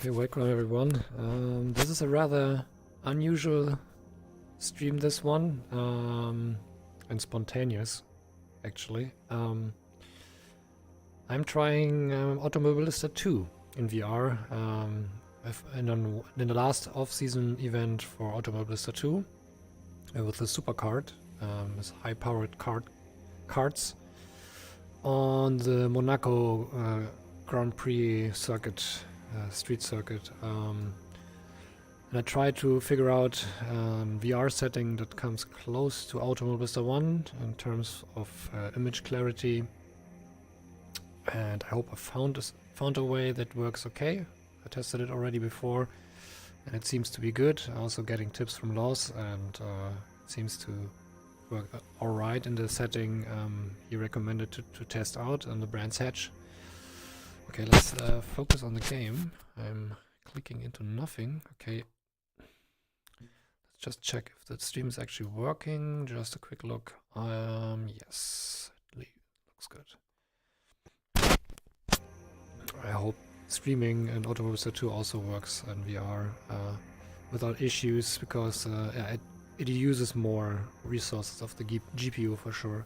Okay, welcome everyone. This is a rather unusual stream, this one, and spontaneous, actually. I'm trying Automobilista2 in VR. In the last off-season event for Automobilista2 with the Superkart, with high-powered karts on the Monaco Grand Prix circuit. Street circuit, and I try to figure out VR setting that comes close to Automobilista1 in terms of image clarity, and I hope I found a way that works okay. I tested it already before and it seems to be good. Also getting tips from Loss, and it seems to work alright in the setting he recommended to test out on the Brands Hatch. Okay, let's focus on the game. I'm clicking into nothing. Okay, let's just check if the stream is actually working. Just a quick look. Yes, it looks good. I hope streaming and Automobilista2 also works in VR without issues, because it uses more resources of the GPU for sure.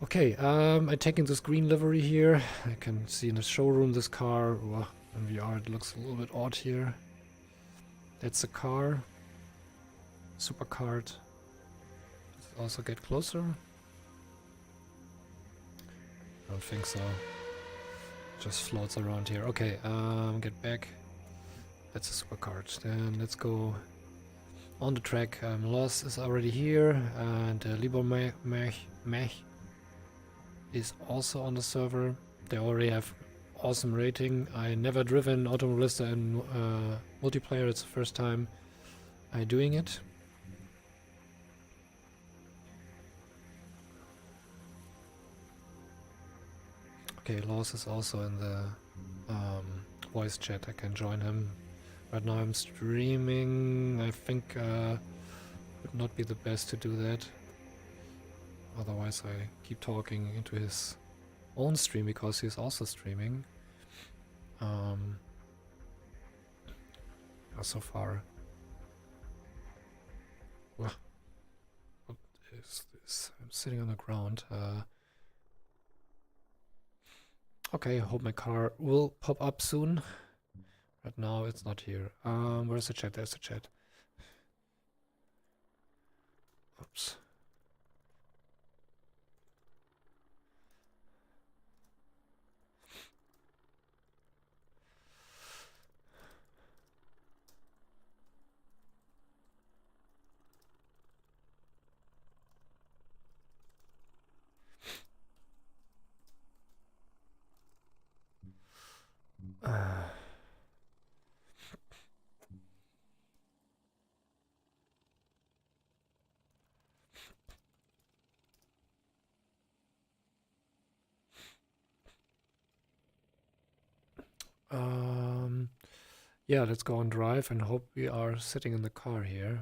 Okay, I'm taking this green livery here. I can see in the showroom this car. Well, in VR it looks a little bit odd here. That's a car. Superkart. Does it also get closer? I don't think so. Just floats around here. Okay, get back. That's a Superkart. Then let's go on the track. Loss is already here, and Libor Mech is also on the server. They already have awesome rating. I never driven Automobilista in multiplayer. It's the first time I'm doing it. Okay, Loss is also in the voice chat. I can join him. Right now I'm streaming. I think would not be the best to do that. Otherwise I keep talking into his own stream, because he's also streaming. So far. What is this? I'm sitting on the ground. Okay, I hope my car will pop up soon. Right now it's not here. Where's the chat? There's the chat. Oops. Yeah, let's go on drive and hope we are sitting in the car here.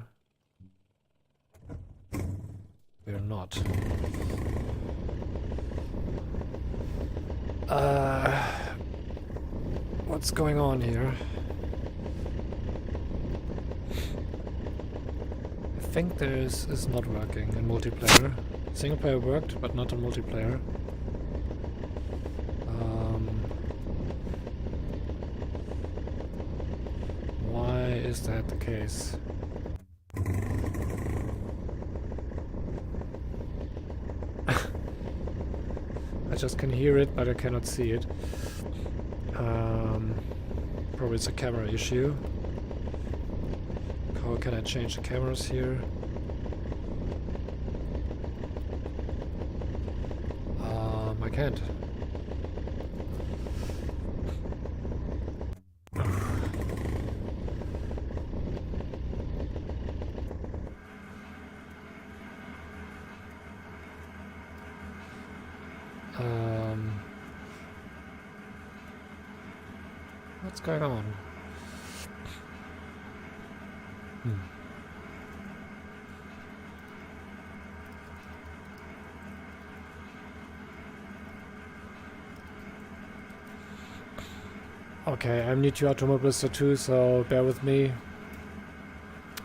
We're not. What's going on here? I think this is not working in multiplayer. Single player worked, but not in multiplayer. Why is that the case? I just can hear it, but I cannot see it. Probably it's a camera issue. How can I change the cameras here? I can't. What's going on? Okay, I'm new to Automobilista 2, so bear with me.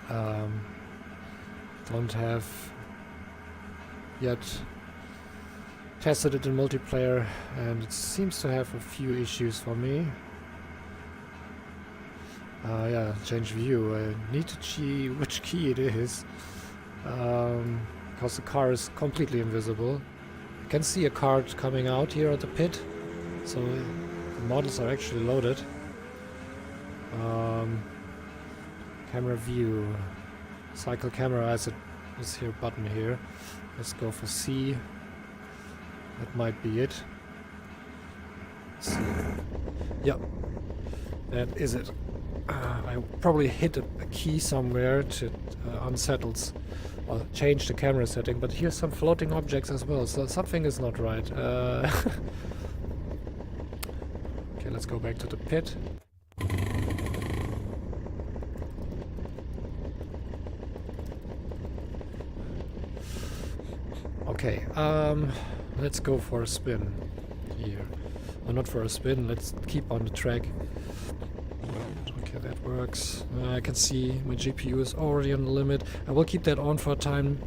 Don't have yet tested it in multiplayer, and it seems to have a few issues for me. Yeah, change view. I need to see which key it is, because the car is completely invisible. You can see a card coming out here at the pit, so the models are actually loaded. Camera view. Cycle camera has this here button here. Let's go for C. That might be it. Let's see. Yep, that is it. I probably hit a key somewhere to unsettles or change the camera setting, but here's some floating objects as well, so something is not right. Okay, let's go back to the pit. Okay, let's go for a spin here. Or not for a spin, let's keep on the track. Okay, that works. I can see my GPU is already on the limit. I will keep that on for a time,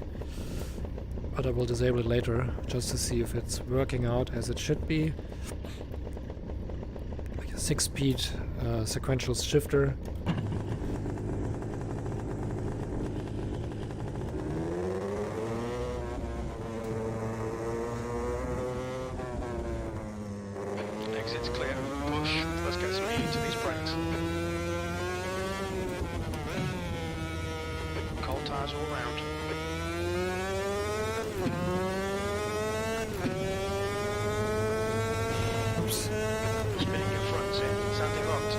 but I will disable it later, just to see if it's working out as it should be. Like a 6-speed sequential shifter. Exit's clear. Push. Let's get some heat to these brakes. Cold tyres all round. Oops. Spinning your fronts in. Sounding locked.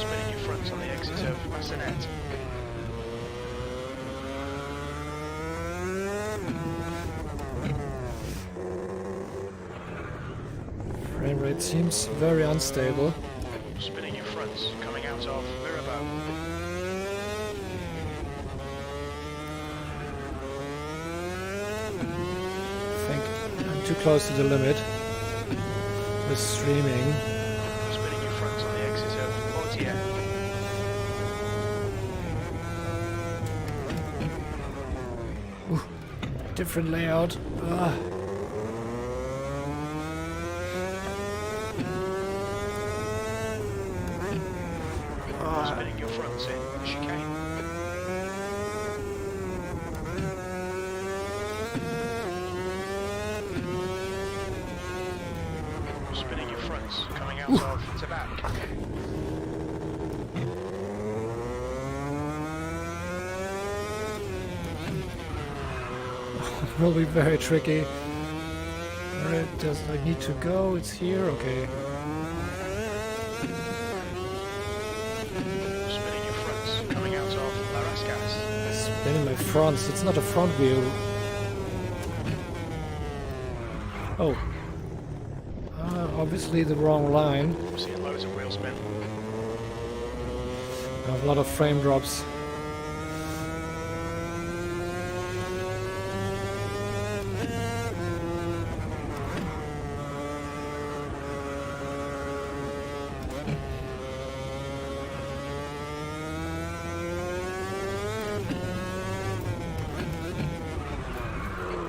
Spinning your fronts on the exit of Massenet. Frame rate seems very unstable. Spinning your fronts, coming out of Mirabeau. I think I'm too close to the limit with streaming. Spinning your fronts on the exit of Poitiers. Different layout. Spinning your fronts in chicane. Spinning your fronts, coming out of Tabac. Will be very tricky. Where does I need to go? It's here. Okay. Spinning your fronts, coming out of La Rascasse. Spinning my fronts. It's not a front wheel. Oh. Obviously the wrong line. Seeing loads of wheel spin. I have a lot of frame drops.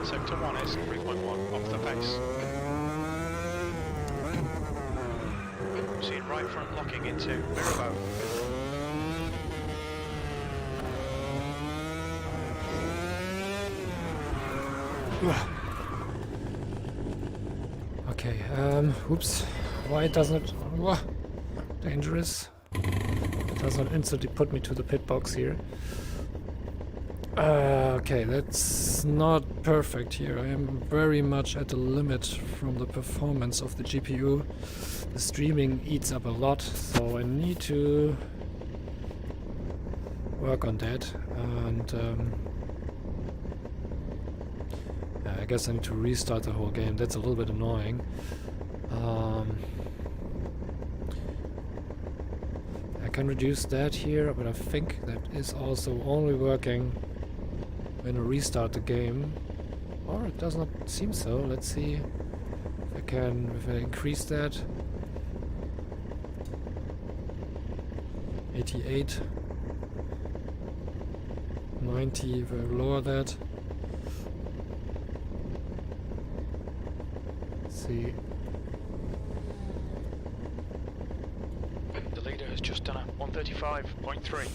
Sector 1 is 3.1 off the pace. Seeing right front locking into Mirabeau. Okay, oops. Why doesn't it... dangerous. It does not instantly put me to the pit box here. Okay, that's not perfect here. I am very much at the limit from the performance of the GPU. The streaming eats up a lot, so I need to work on that. And yeah, I guess I need to restart the whole game. That's a little bit annoying. I can reduce that here, but I think that is also only working when I restart the game. Or it does not seem so. Let's see if I increase that. 88. 90, if I lower that. Let's see. The leader has just done a 135.3.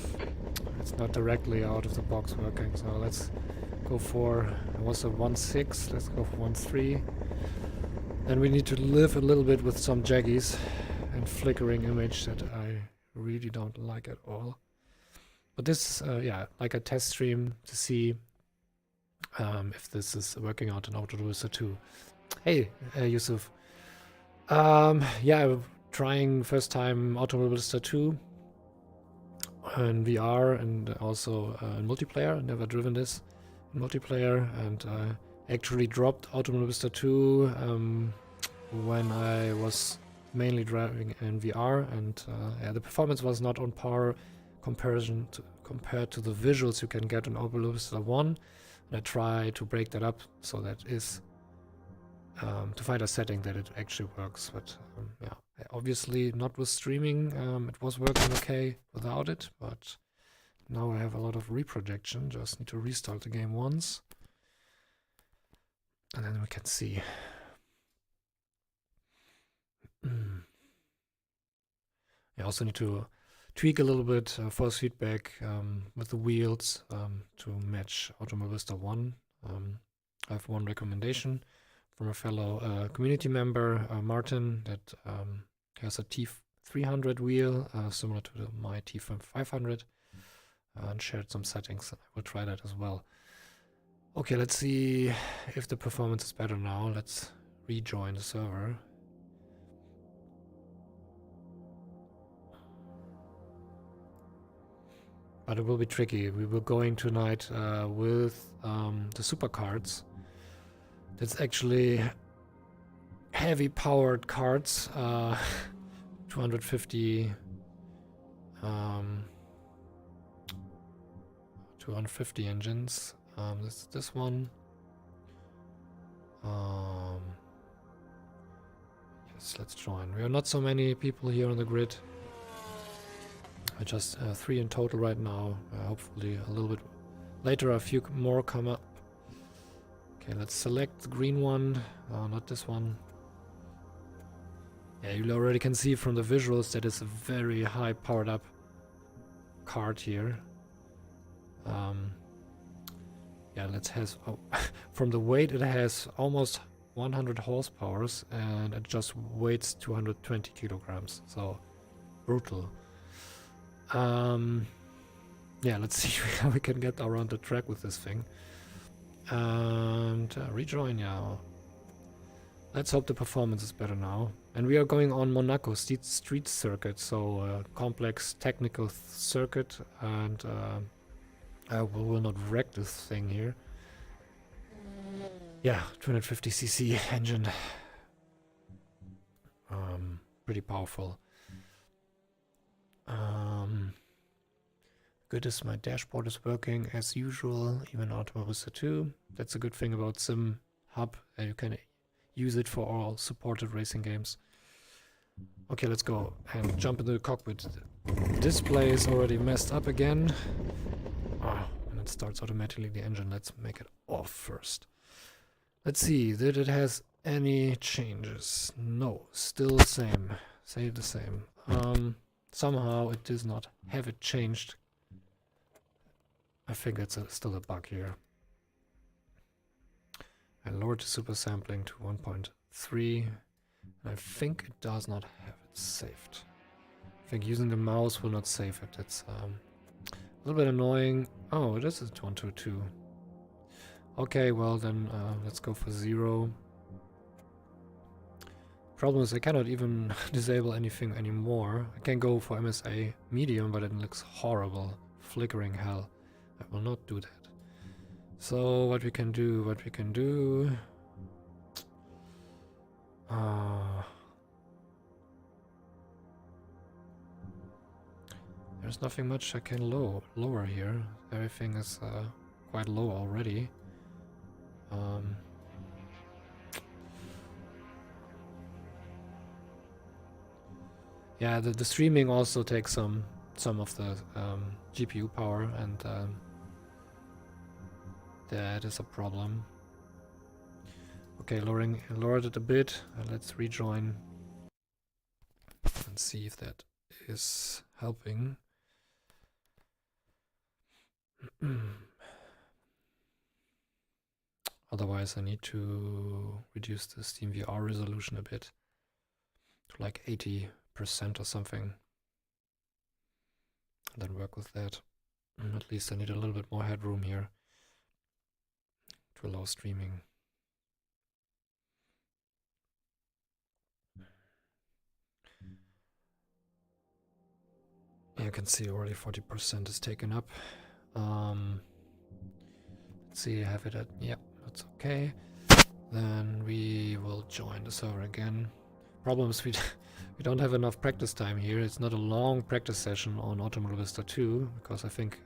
It's not directly out of the box working, so let's go for, it was a 1.6, let's go for 1.3. Then we need to live a little bit with some jaggies and flickering image that I really don't like at all. But this is, yeah, like a test stream to see if this is working out in Automobilista 2. Hey, Yusuf. Yeah, I'm trying first time Automobilista 2 in VR and also in multiplayer. Never driven this in multiplayer, and actually dropped Automobilista 2 when I was mainly driving in VR, and yeah, the performance was not on par compared to the visuals you can get on Automobilista 1. And I try to break that up so that is to find a setting that it actually works. But yeah, obviously not with streaming. It was working okay without it, but now I have a lot of reprojection. Just need to restart the game once, and then we can see. I also need to tweak a little bit force feedback with the wheels to match Automobilista 1. I have one recommendation from a fellow community member, Martin, that has a T300 wheel similar to my T500, and shared some settings. I will try that as well. Okay, let's see if the performance is better now. Let's rejoin the server. But it will be tricky. We were going tonight with the Superkarts. That's actually heavy powered carts, 250 250 engines. This one. Yes, let's join. We are not so many people here on the grid. Just 3 in total right now. Hopefully a little bit later a few more come up. Okay, let's select the green one. Not this one. Yeah, you already can see from the visuals that it's a very high powered up cart here. Yeah, let's has from the weight it has almost 100 horsepower and it just weighs 220 kilograms. So brutal. Yeah, let's see how we can get around the track with this thing. And rejoin now. Let's hope the performance is better now. And we are going on Monaco street circuit, so complex technical circuit, and I will not wreck this thing here. Yeah, 250cc engine. Pretty powerful. Good as my dashboard is working as usual, even Automobilista 2. That's a good thing about SimHub, you can use it for all supported racing games. Okay, let's go and jump into the cockpit. The display is already messed up again. And it starts automatically the engine. Let's make it off first. Let's see, did it has any changes? No, still the same. Save the same. Somehow it does not have it changed. I think it's still a bug here. I lowered the super sampling to 1.3. I think it does not have it saved. I think using the mouse will not save it. It's a little bit annoying. Oh, this is 122. Okay, well then let's go for 0. Problem is I cannot even disable anything anymore. I can go for MSA medium, but it looks horrible. Flickering hell. I will not do that. So what we can do, There's nothing much I can lower here. Everything is quite low already. Yeah, the streaming also takes some of the GPU power, and that is a problem. Okay, lowered it a bit. Let's rejoin and see if that is helping. Otherwise I need to reduce the SteamVR resolution a bit to like 80% or something, and then work with that. At least I need a little bit more headroom here to allow streaming. You can see already 40% is taken up. Let's see, I have it at, yep, that's okay. Then we will join the server again. Problem is we don't have enough practice time here. It's not a long practice session on Automobilista 2, because I think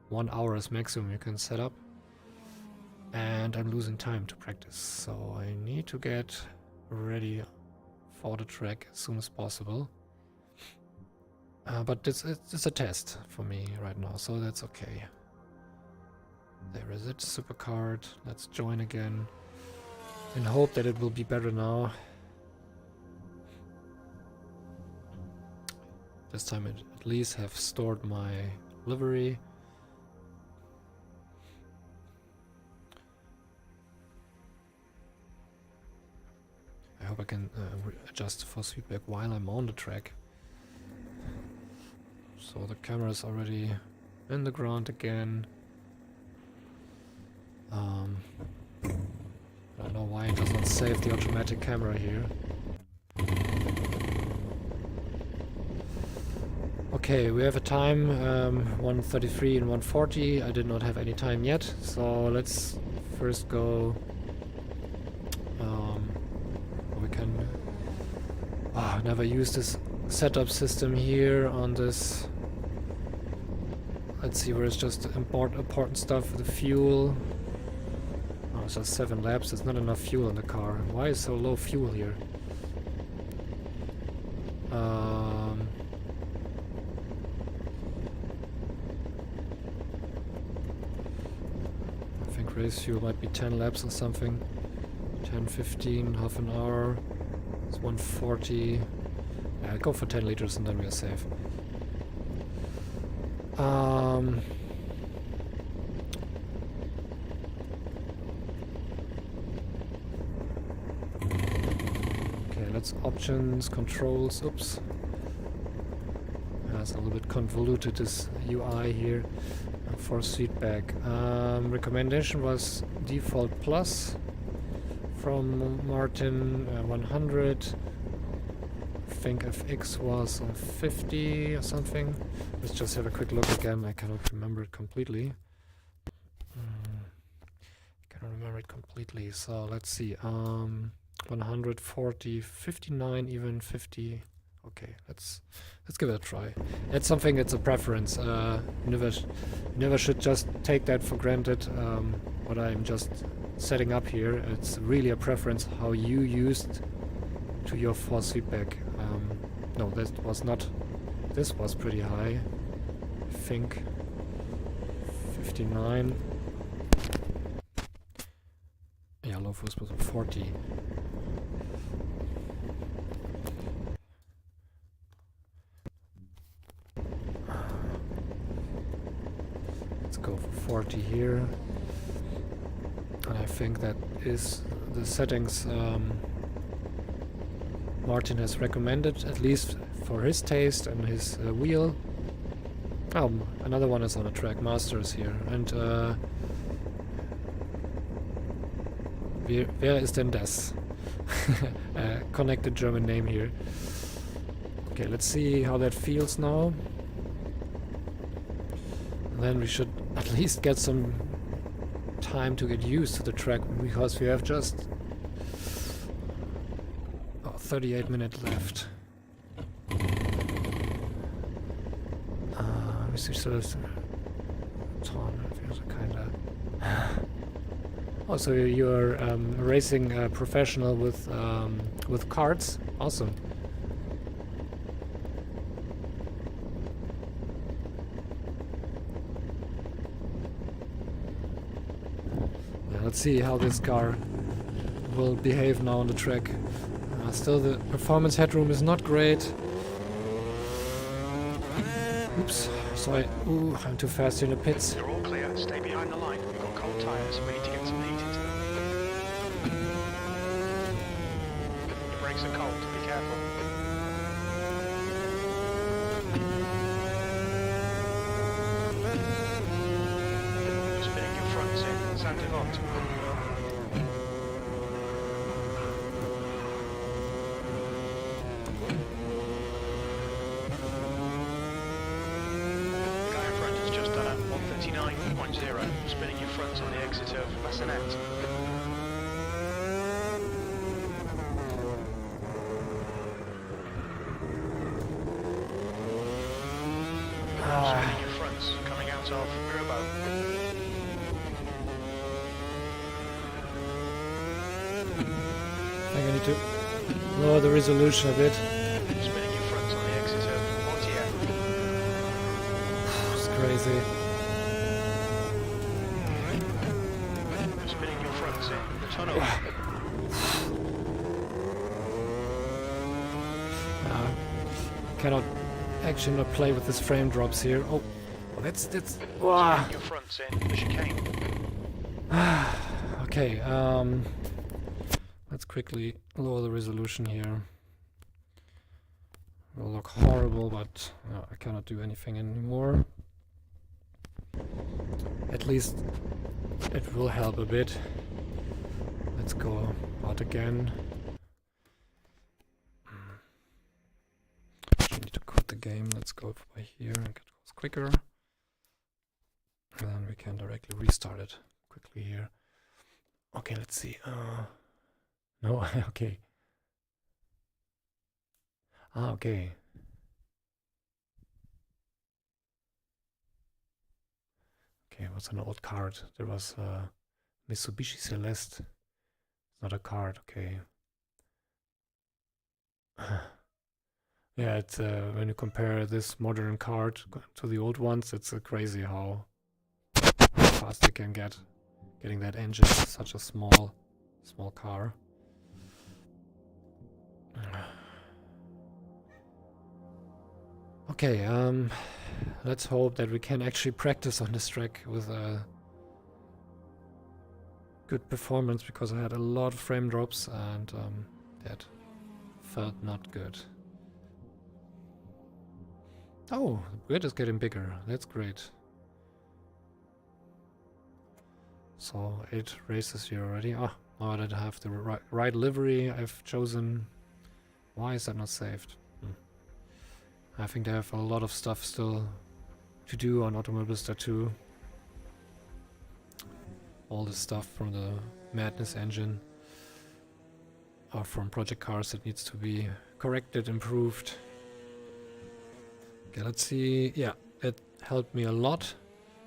1 hour is maximum you can set up. And I'm losing time to practice, so I need to get ready for the track as soon as possible. But it's a test for me right now, so that's okay. There is it, Superkart. Let's join again and hope that it will be better now. This time I at least have stored my livery. I hope I can adjust force feedback while I'm on the track. So the camera is already in the ground again. I don't know why it does not save the automatic camera here. Okay, we have a time 1:33 and 1:40. I did not have any time yet, so let's first go. We can. Oh, never use this setup system here on this. Let's see where it's just important stuff. The fuel. Oh, it's just 7 laps. There's not enough fuel in the car. Why is so low fuel here? I think race fuel might be 10 laps or something. 10, 15, half an hour. It's 140. Yeah, I'll go for 10 liters and then we are safe. Okay, let's options, controls, oops. It's a little bit convoluted, this UI here. Force feedback. Recommendation was default plus from Martin, 100. I think FX was on 50 or something. Let's just have a quick look again. I cannot remember it completely. So let's see. 140, 59, even 50. Okay, let's give it a try. It's something. It's a preference. Never should just take that for granted. What I'm just setting up here. It's really a preference how you used to your force feedback. No, that was not. This was pretty high. I think 59. Yeah, low force was 40. Let's go for 40 here. And I think that is the settings Martin has recommended, at least for his taste and his wheel. Oh, another one is on the track, Masters here. And wer ist denn das? Connected German name here. Okay, let's see how that feels now. And then we should at least get some time to get used to the track, because we have just 38 minutes left. Müsste ich so das... Kinda... Oh, so you're racing professional with karts? Awesome. Yeah, let's see how this car will behave now on the track. Still, the performance headroom is not great. Oops, sorry. Ooh, I'm too fast in the pits. You're all clear. Stay behind the line. We've got cold tyres. We need to get some heat into them. The brakes are cold. Be careful. You're spinning your fronts in. Sounding hot. Spinning your fronts on the exit of Massenet. Spinning your fronts coming out of Urbo. I think I need to lower the resolution a bit. Spinning your fronts on the exit of Mortier. It's crazy. Cannot actually not play with this frame drops here. Oh, that's wow. Your fronts in the chicane. Okay, let's quickly lower the resolution here. It will look horrible, but I cannot do anything anymore. At least it will help a bit. Let's go out again. I need to quit the game. Let's go by here and get quicker. And then we can directly restart it quickly here. Okay, let's see. No, okay. Okay. Okay, it was an old card. There was Mitsubishi Celeste. It's not a card, okay. Yeah, it's when you compare this modern card to the old ones, it's crazy how fast they can get. Getting that engine is such a small car. Okay, let's hope that we can actually practice on this track with a good performance, because I had a lot of frame drops and that felt not good. Oh, the grid is getting bigger. That's great. So 8 races here already. Ah, now that I have the right livery I've chosen. Why is that not saved? I think they have a lot of stuff still to do on Automobilista2. All the stuff from the Madness engine or from Project Cars that needs to be corrected, improved. Okay, let's see. Yeah, it helped me a lot.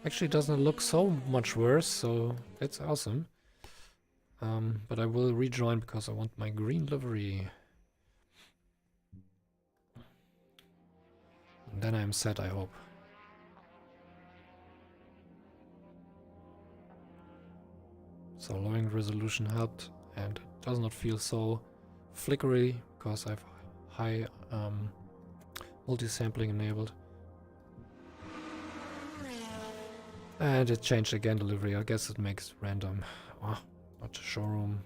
Actually, it doesn't look so much worse, so that's awesome. But I will rejoin because I want my green livery. And then I'm set, I hope. So lowering resolution helped, and it does not feel so flickery because I have high multi-sampling enabled. And it changed again delivery. I guess it makes random. Oh, not a showroom.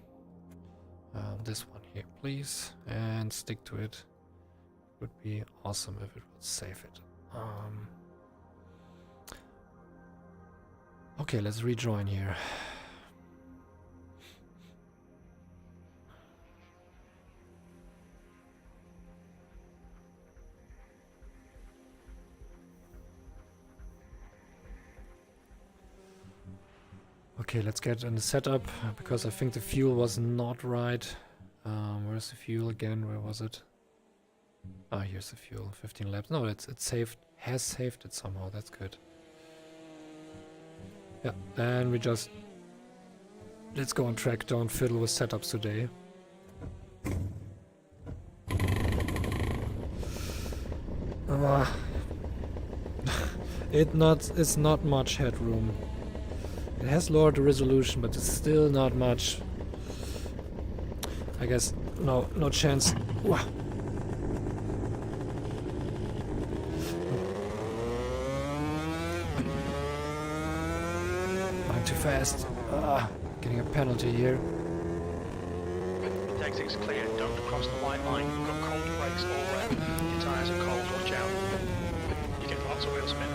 This one here, please, and stick to it. Would be awesome if it would save it. Okay, let's rejoin here. Okay, let's get in the setup, because I think the fuel was not right. Where's the fuel again? Where was it? Ah, here's the fuel. 15 laps. No, it saved has saved it somehow. That's good. Yeah, and we just... Let's go on track. Don't fiddle with setups today. It's not much headroom. It has lowered the resolution, but it's still not much. I guess no chance. Wah. I'm too fast. Getting a penalty here. The exit's clear. Don't cross the white line. You've got cold brakes all around. Your tyres are cold. Watch out. You get lots of wheel spin.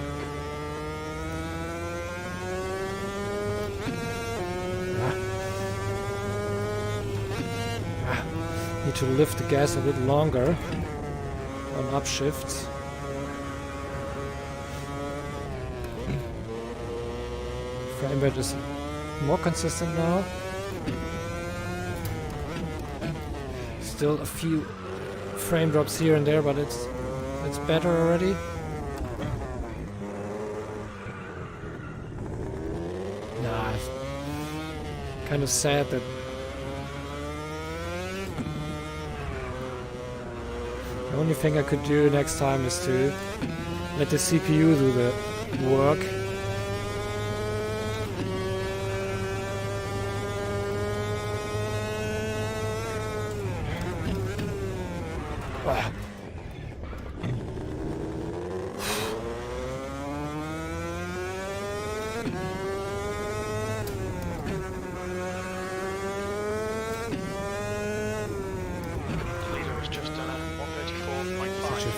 Need to lift the gas a bit longer on upshifts. Frame rate is more consistent now. Still a few frame drops here and there, but it's better already. Nah, it's kind of sad that the only thing I could do next time is to let the CPU do the work.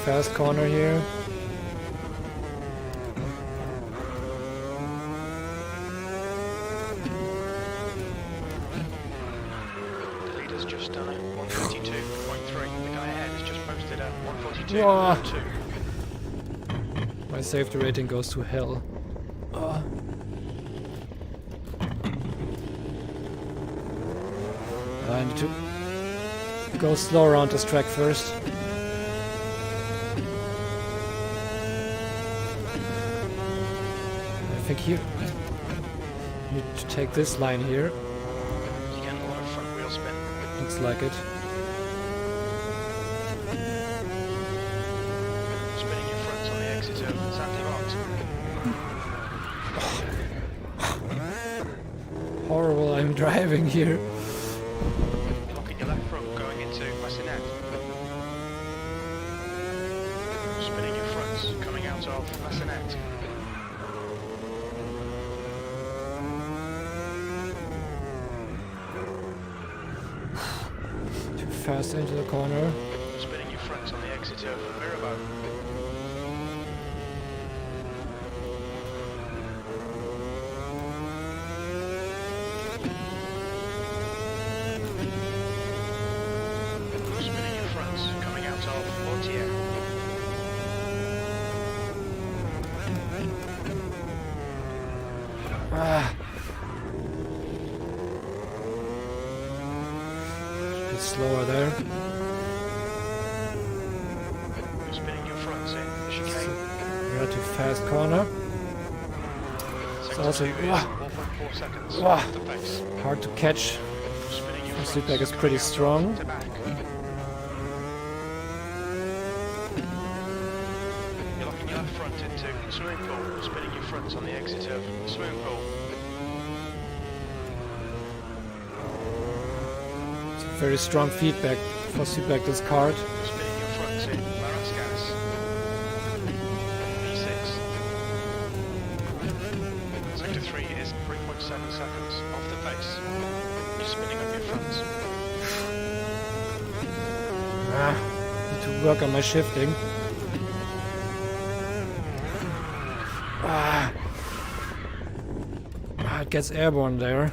Fast corner here. The leader's just done it. 132.3. The guy ahead has just posted at 142.2. My safety rating goes to hell. I need to go slow around this track first. I think here need to take this line here. You get a lot of front wheel spin. Looks like it. Spinning your fronts on the exit of Sandy Rocks. Horrible, I'm driving here. Locking your left front going into Bassinet. Spinning your fronts coming out of Bassinet. Fast into the corner. Spinning your fronts on the exit of Mirabeau. Spinning your fronts coming out of Mortier. Slower there. Spinning your fronts in the chicane. Relative fast corner. It's also 4.4 seconds. The pace. hard to catch. Spinning your The fronts feedback is coming pretty out strong. to back. You're locking your left front into swimming pool. Spinning your fronts on the exit of swimming pool. Very strong feedback for feedback this card. Spinning your fronts in Marascas. P6. Sector 3 is 3.7 seconds off the pace. You're spinning up your fronts. Need to work on my shifting. It gets airborne there.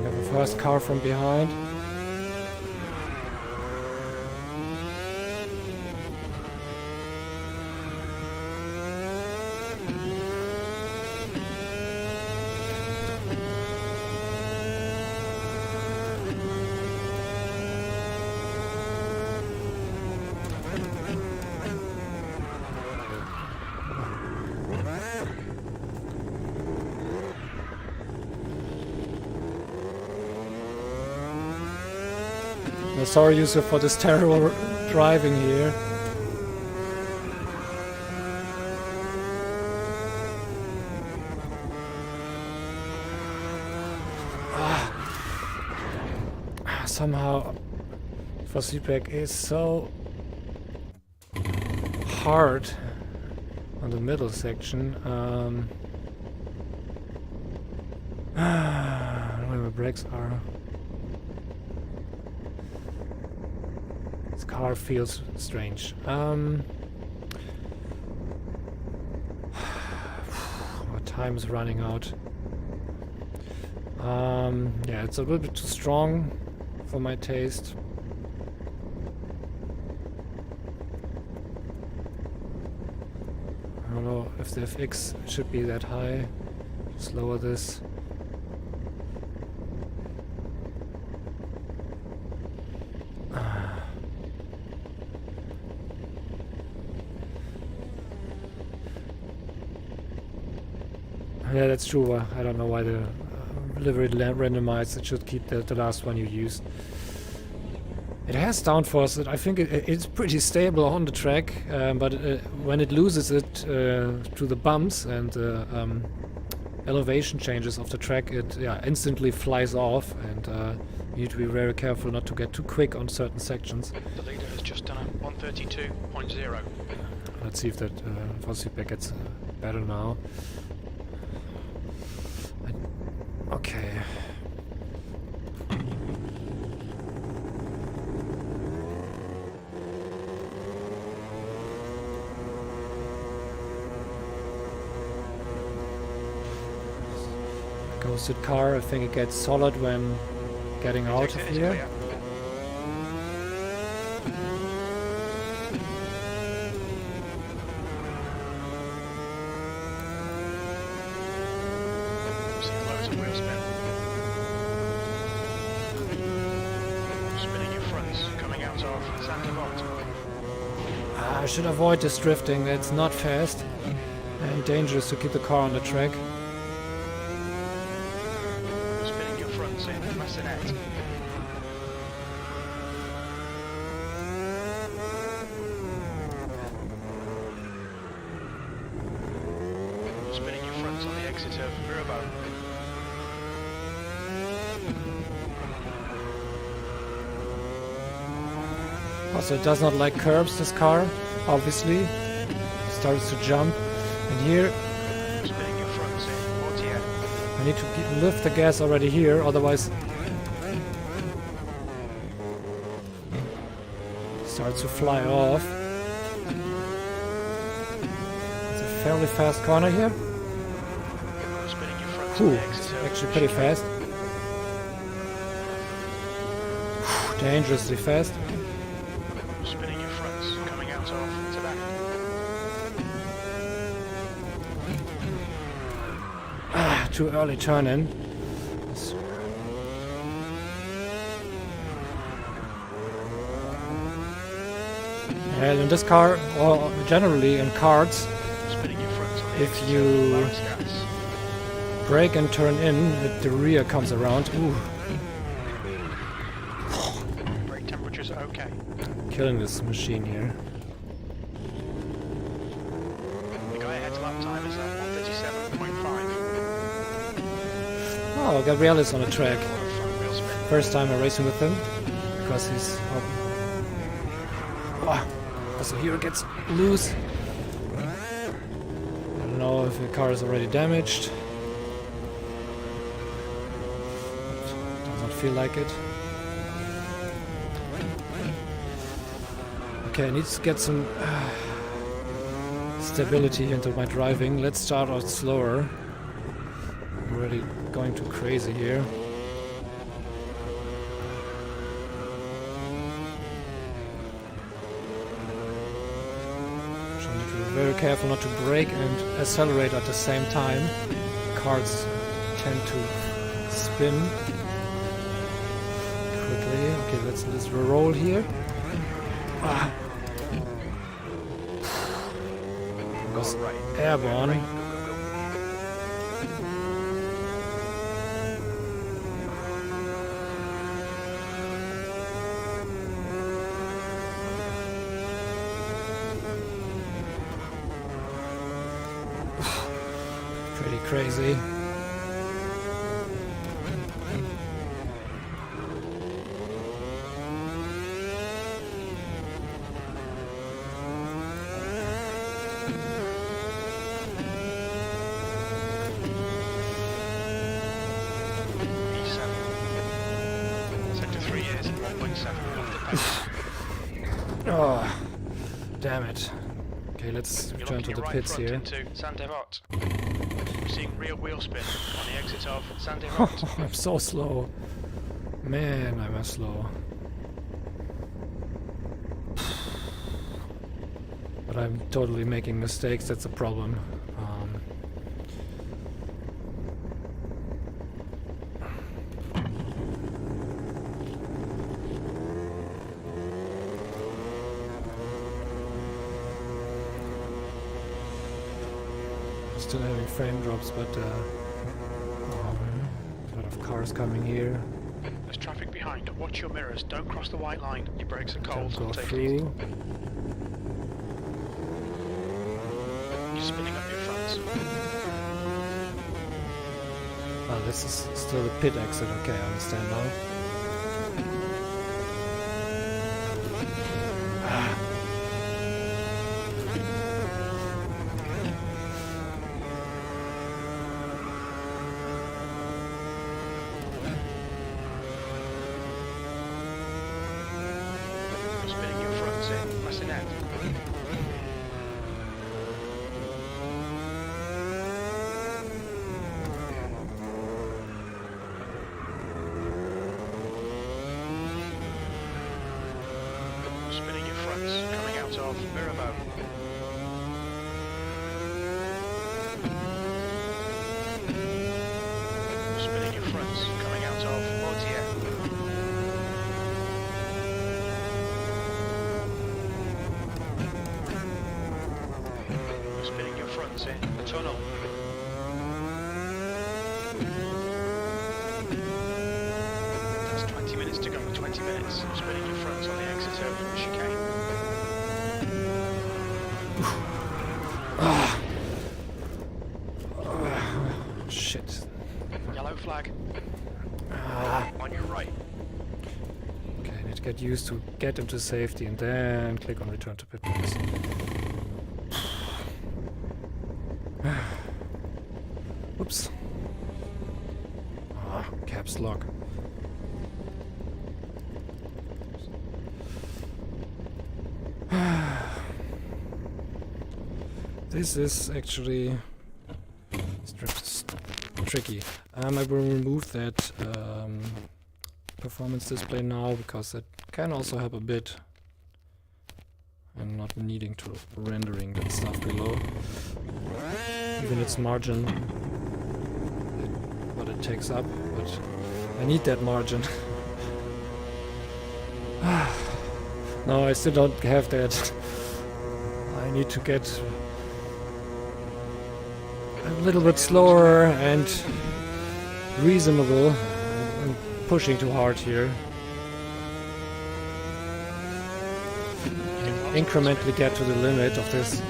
We have a first car from behind. Sorry, Yusuf, for this terrible driving here. Somehow, feedback is so hard on the middle section. I don't know where my brakes are. Car feels strange. My time is running out. Yeah, it's a little bit too strong for my taste. I don't know if the FX should be that high. Just lower this. Yeah, that's true. I don't know why the livery randomized. It should keep the last one you used. It has downforce. I think it's pretty stable on the track, but when it loses it to the bumps and elevation changes of the track, it instantly flies off, and you need to be very careful not to get too quick on certain sections. The leader has just done a 132.0. Let's see if that force feedback gets better now. Okay. Ghosted car, I think it gets solid when getting out of here. I should avoid this drifting. It's not fast and dangerous to keep the car on the track. Spinning your fronts in, bassinet. Spinning your fronts on the exit of Mirabeau. Also, it does not like curbs, this car, obviously. It starts to jump. And here, Spinning your fronts in, I need to lift the gas already here, otherwise it starts to fly off. It's a fairly fast corner here. Spinning your fronts Ooh, on the it's exit of actually pretty fast. Dangerously fast. Spinning your fronts, coming out of tobacco. Too early turn in. And in this car, or generally in karts, Spinning your fronts on the if exit you of gas. brake and turn in, the rear comes around. Ooh, Brake temperatures are okay. killing this machine here. The guy ahead's lap time is at 137.5. Oh, Gabriel is on the track. Front wheel spin. First time I'm racing with him, because he's... also here it gets loose. I don't know if the car is already damaged. Does not feel like it. Okay, I need to get some stability into my driving. Let's start out slower. I'm already going too crazy here. careful not to brake and accelerate at the same time. Cars tend to spin quickly. Okay, let's roll here. Ah. Was airborne. Pretty crazy. Oh, damn it. Okay, let's return to the pits here. We're seeing rear wheel spin on the exit of Saint-Devot. Oh, I'm so slow. Man, I'm slow. But I'm totally making mistakes, that's a problem. Still having frame drops, but a lot of cars coming here. There's traffic behind. Watch your mirrors. Don't cross the white line. Your brakes are cold. Don't go Take through. it easy. You're spinning up your fronts. Oh, this is still the pit exit. Okay, I understand now. Spinning your fronts, coming out of Mirabeau. Spinning your fronts, coming out of Mortier. Spinning your fronts in the tunnel. That's 20 minutes to go, 20 minutes. Spinning your fronts on the exit over the chicane. Shit. Yellow flag. On your right. Okay, I need to get used to get into safety and then click on return to pit box. Oops. Caps lock. This is actually tricky. I will remove that performance display now because it can also help a bit. And not needing to rendering that stuff below. Even its margin, what it takes up, but I need that margin. No, I still don't have that. I need to get a little bit slower and reasonable. I'm pushing too hard here. Incrementally get to the limit of this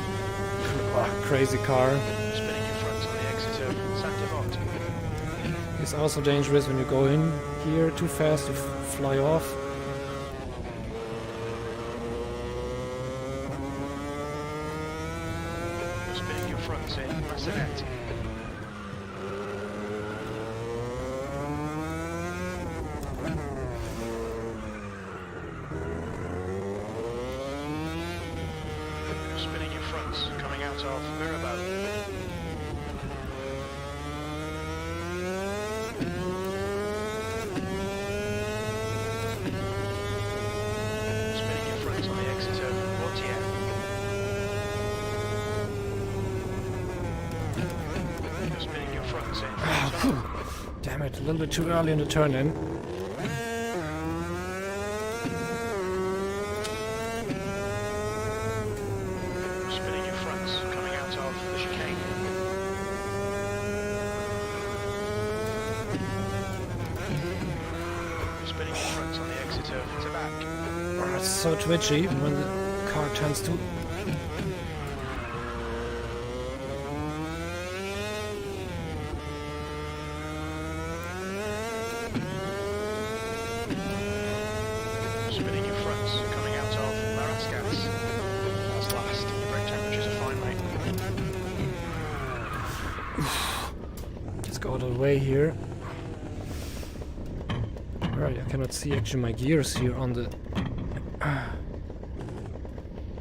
crazy car. Spinning your fronts on the exit of Saint-Devot. It's also dangerous when you go in here too fast, you fly off. Spinning your fronts in Massenet. Spinning your fronts, coming out of Mirabeau. Spinning your fronts on the exit of Mortier. Damn it, a little bit too early in the turn in. Spinning your fronts coming out of the chicane. Spinning your fronts on the exit to back. Oh, it's so twitchy when the car turns too. Spinning your fronts coming out of Marascats. That's last. Your brake temperatures are fine, mate. Just go out of the way here. Alright, I cannot see actually my gears here on the...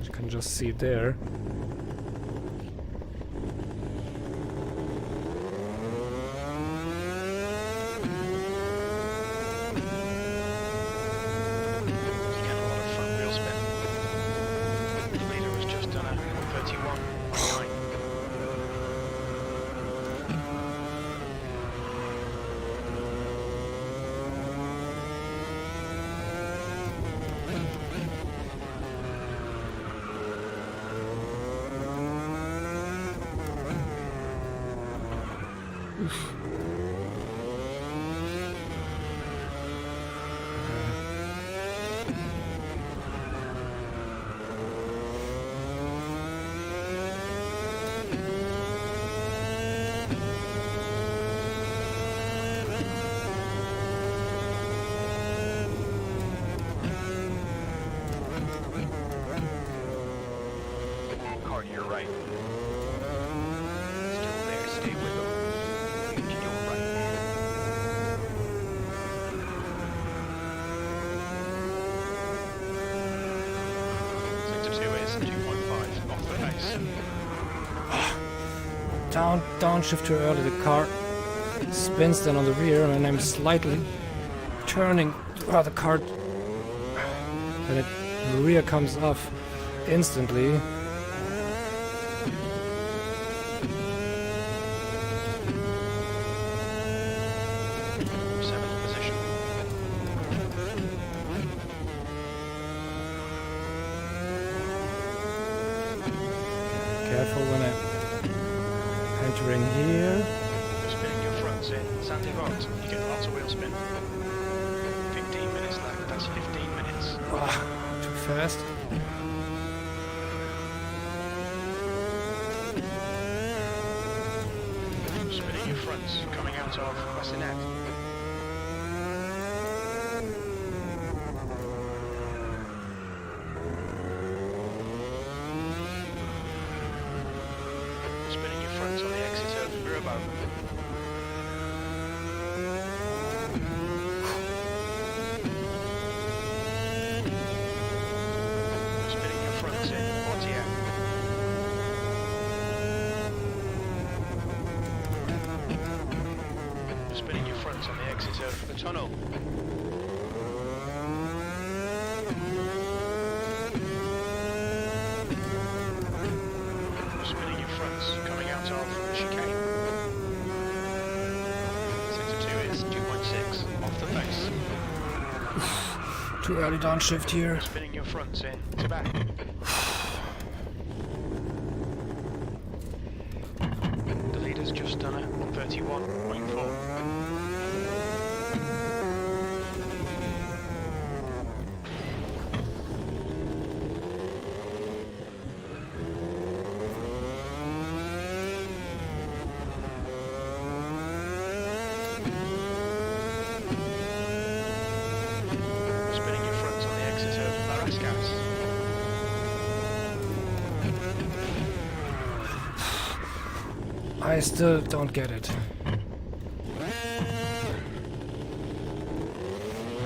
You can just see it there. Car to your right. Still there, stay with them. To your right. Sector 2 is 2.5 off the pace. Downshift too early, the car spins then on the rear and I'm slightly turning the car, and the rear comes off instantly. Careful when I'm entering here. You're spinning your fronts in Sandy Rocks. You get lots of wheel spin. 15 minutes left. That's 15 minutes. Too fast. Spinning your fronts coming out of Bassinet. Spinning your fronts on the exit of Rebo. Spinning your fronts in Ortier. Spinning your fronts on the exit of the tunnel. Spinning your fronts coming out of the chicane. Sector 2 is 2.6 off the face. Too early downshift here. Spinning your fronts in to back. The leader's just done it, 131.4. Spinning your fronts on the exit of Marascats. I still don't get it. I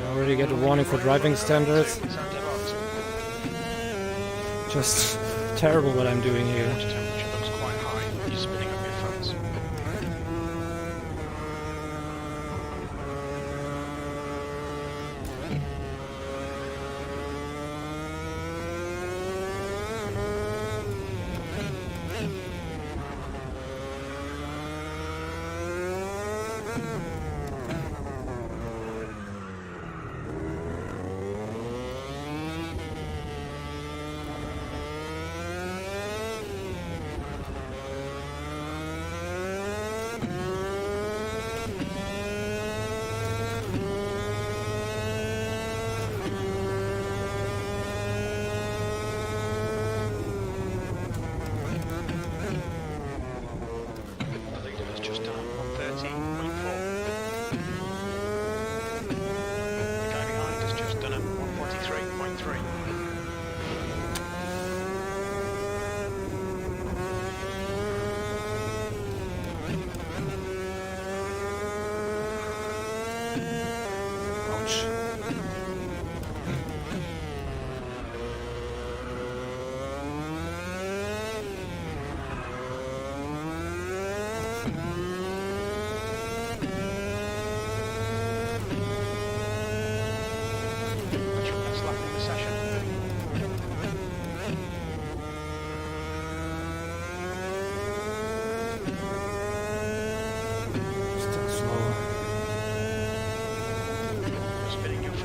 already get a warning for driving standards. Sandy Rocks. Just terrible what I'm doing here. Water temperature looks quite high. You're spinning up your fronts.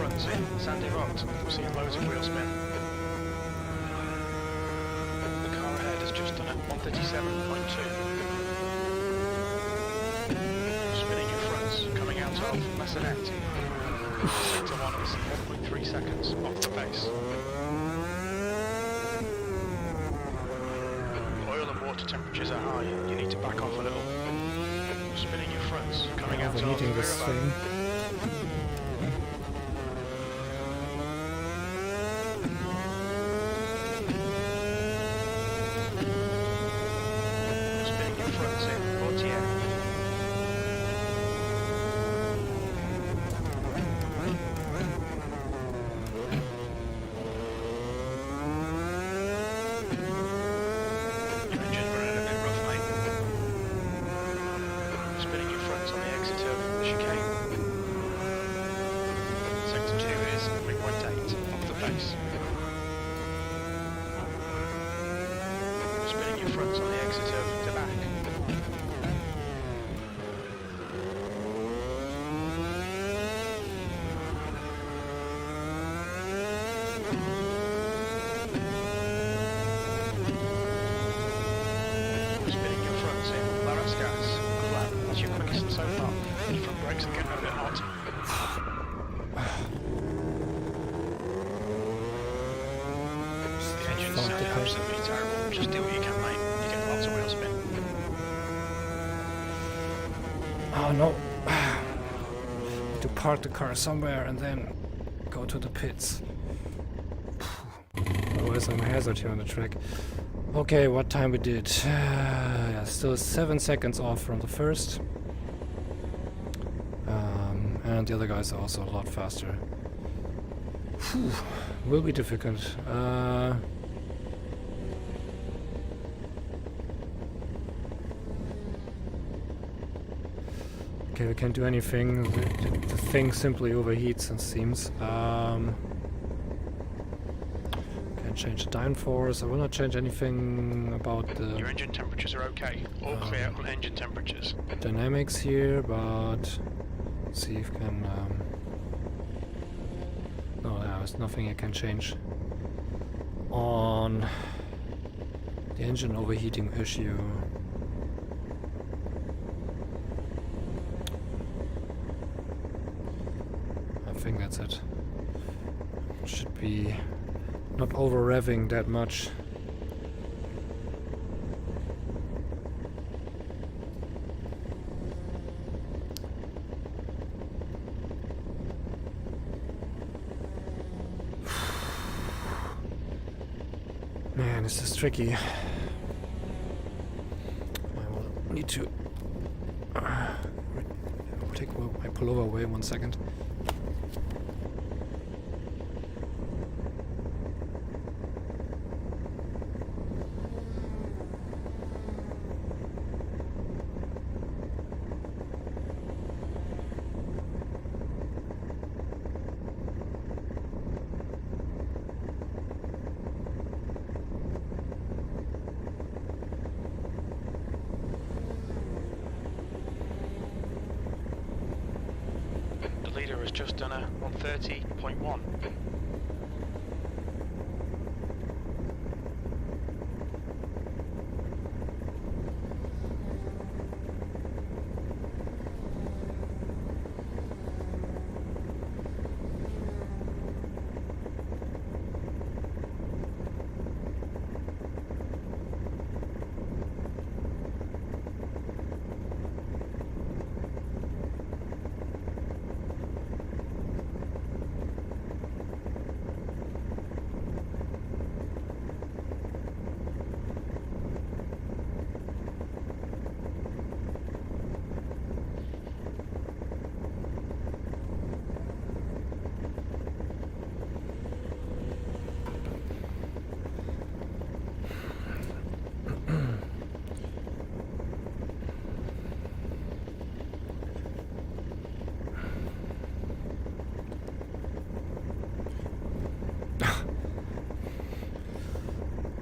fronts in sandy road. We're seeing loads of wheel spin. The car ahead has just done at 137.2. Spinning your fronts, coming out of Reshade. Sector 1 is 1.3 seconds off the pace. Oil and water temperatures are high. You need to back off a little. Spinning your fronts, coming out of Overheating this thing. Spinning your fronts in 48. Your engine's running a bit rough, mate. Spinning your fronts on the exit of the chicane. Sector 2 is 3.8 off the pace. Spinning your fronts on the exit of the back. Spinning your fronts in Laras gas. Flat. That's your quickest so far. The front brakes are getting a bit hot. The engine's sounding absolutely terrible. Just do what you can, mate. You're getting lots of wheel spin. Oh no. To park the car somewhere and then go to the pits. Otherwise I'm a hazard here on the track. Okay, what time we did? Yeah, still 7 seconds off from the first. And the other guys are also a lot faster. Whew, will be difficult. Okay, we can't do anything. The thing simply overheats, it seems. Can't change the downforce. I will not change anything about the Your engine temperatures are okay. All clear on engine temperatures. dynamics here, but let's see if we can. No, there's nothing I can change on the engine overheating issue. I think that's it. Should be not over revving that much. Man, this is tricky. I will need to take my pullover away 1 second. The leader has just done a 130.1.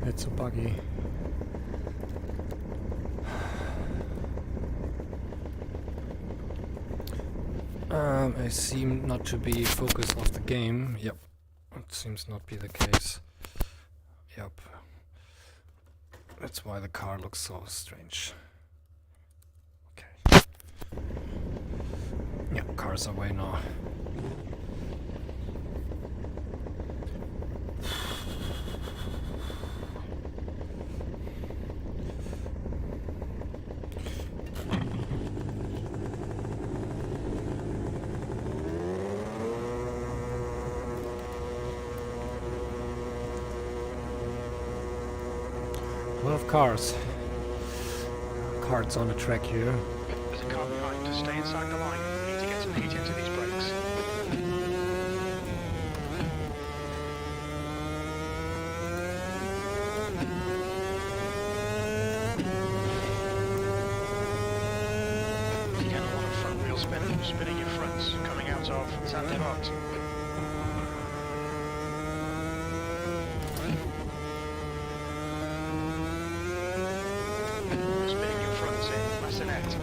It's so buggy. I seem not to be focused off the game. Yep, it seems not be the case. Yep. That's why the car looks so strange. Okay. Yeah, car's away now. A lot of cars. Carts on the track here. There's a car behind. To stay inside the line, you need to get some heat into these brakes. You get a lot of front wheel spinning your fronts, coming out of Superkart. Spinning your fronts in Reshade.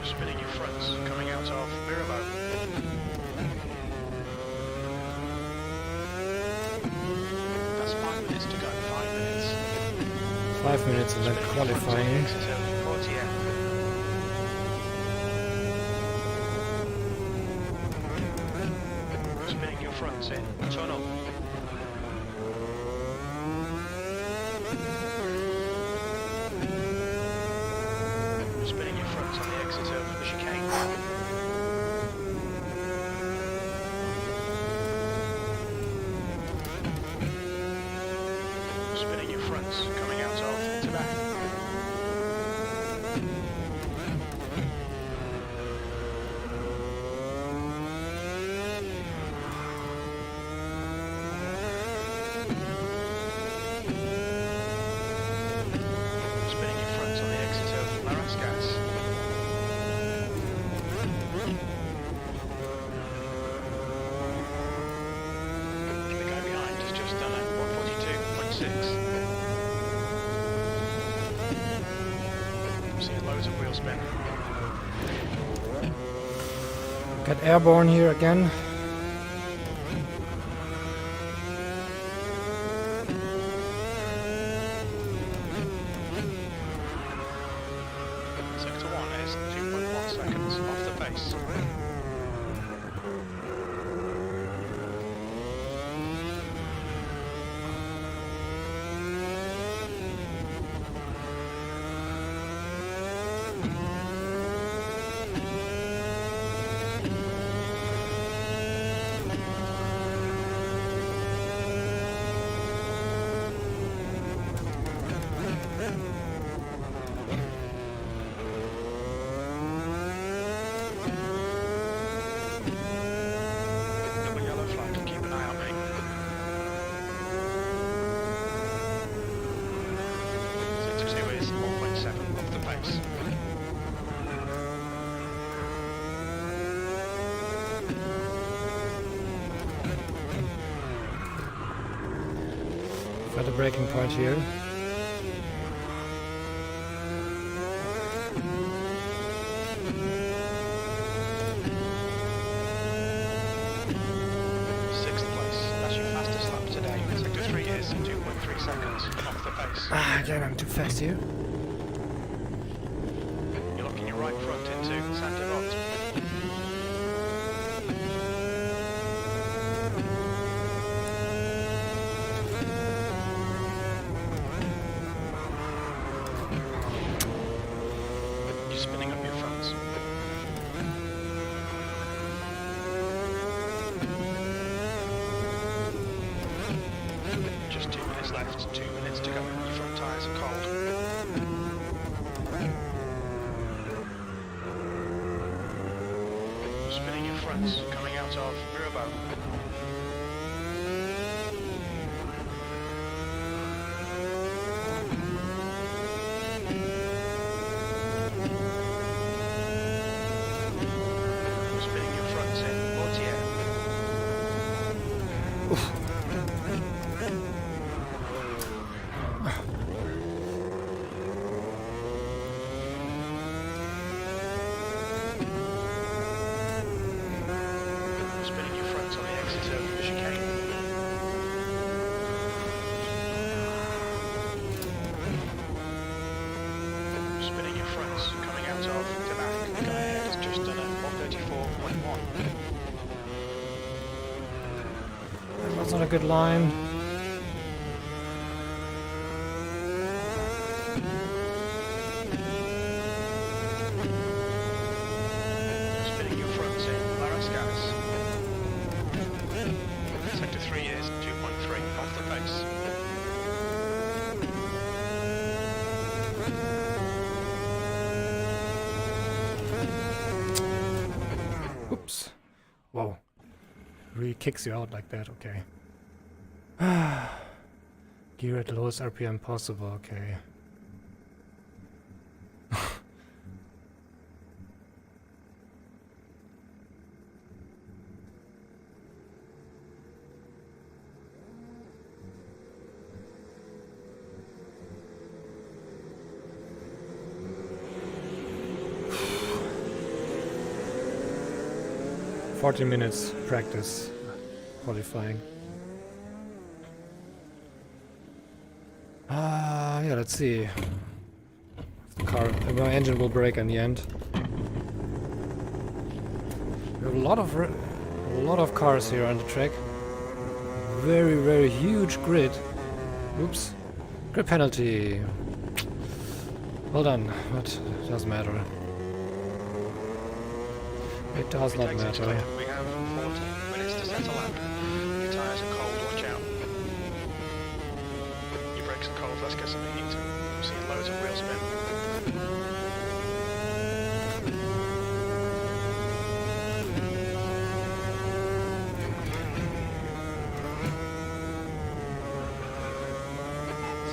Spinning your fronts, coming out of Mirabeau. That's 5 minutes to go, 5 minutes. 5 minutes and then qualifying. Spinning your fronts in tunnel. Spinning your fronts on the exit of the chicane. Spinning your fronts, coming out of Tibet. Spinning your fronts on the exit of Marascas. The guy behind has just done a 142.6. Seeing loads of wheel spin. Got airborne here again. Sector 1 is 2.1 seconds off the pace. Double yellow flag, keep an eye on me. Sector 2 is 1.7 off the pace. At the braking point here. Sixth place, that's your fastest lap today. Sector 3 is 2.3 seconds off the pace. Again, I'm too fast here. You're locking your right front into Santa Rot. You're spinning up your fronts. Just 2 minutes left, 2 minutes to go. Your front tyres are cold. Spinning your fronts, coming out of Mirabeau. Spinning your fronts in Mortier. Spinning your fronts on the exit of the chicane. Spinning your fronts coming out of the back. Go ahead, it's just done a 134.1. That was not a good line. Spinning your fronts in Larascaris. Sector 3 is 2.3 off the pace. Oops. Whoa. Really kicks you out like that, okay. Gear at lowest RPM possible, okay. 40 minutes practice qualifying. Yeah, let's see. My engine will break in the end. We have a lot of cars here on the track. Very, very huge grid. Oops. Grid penalty. Well done, but it doesn't matter. It does not matter. We have 40 minutes to settle out. Your tyres are cold, watch out. Your brakes are cold, let's get some heat. I'm seeing loads of wheel spin.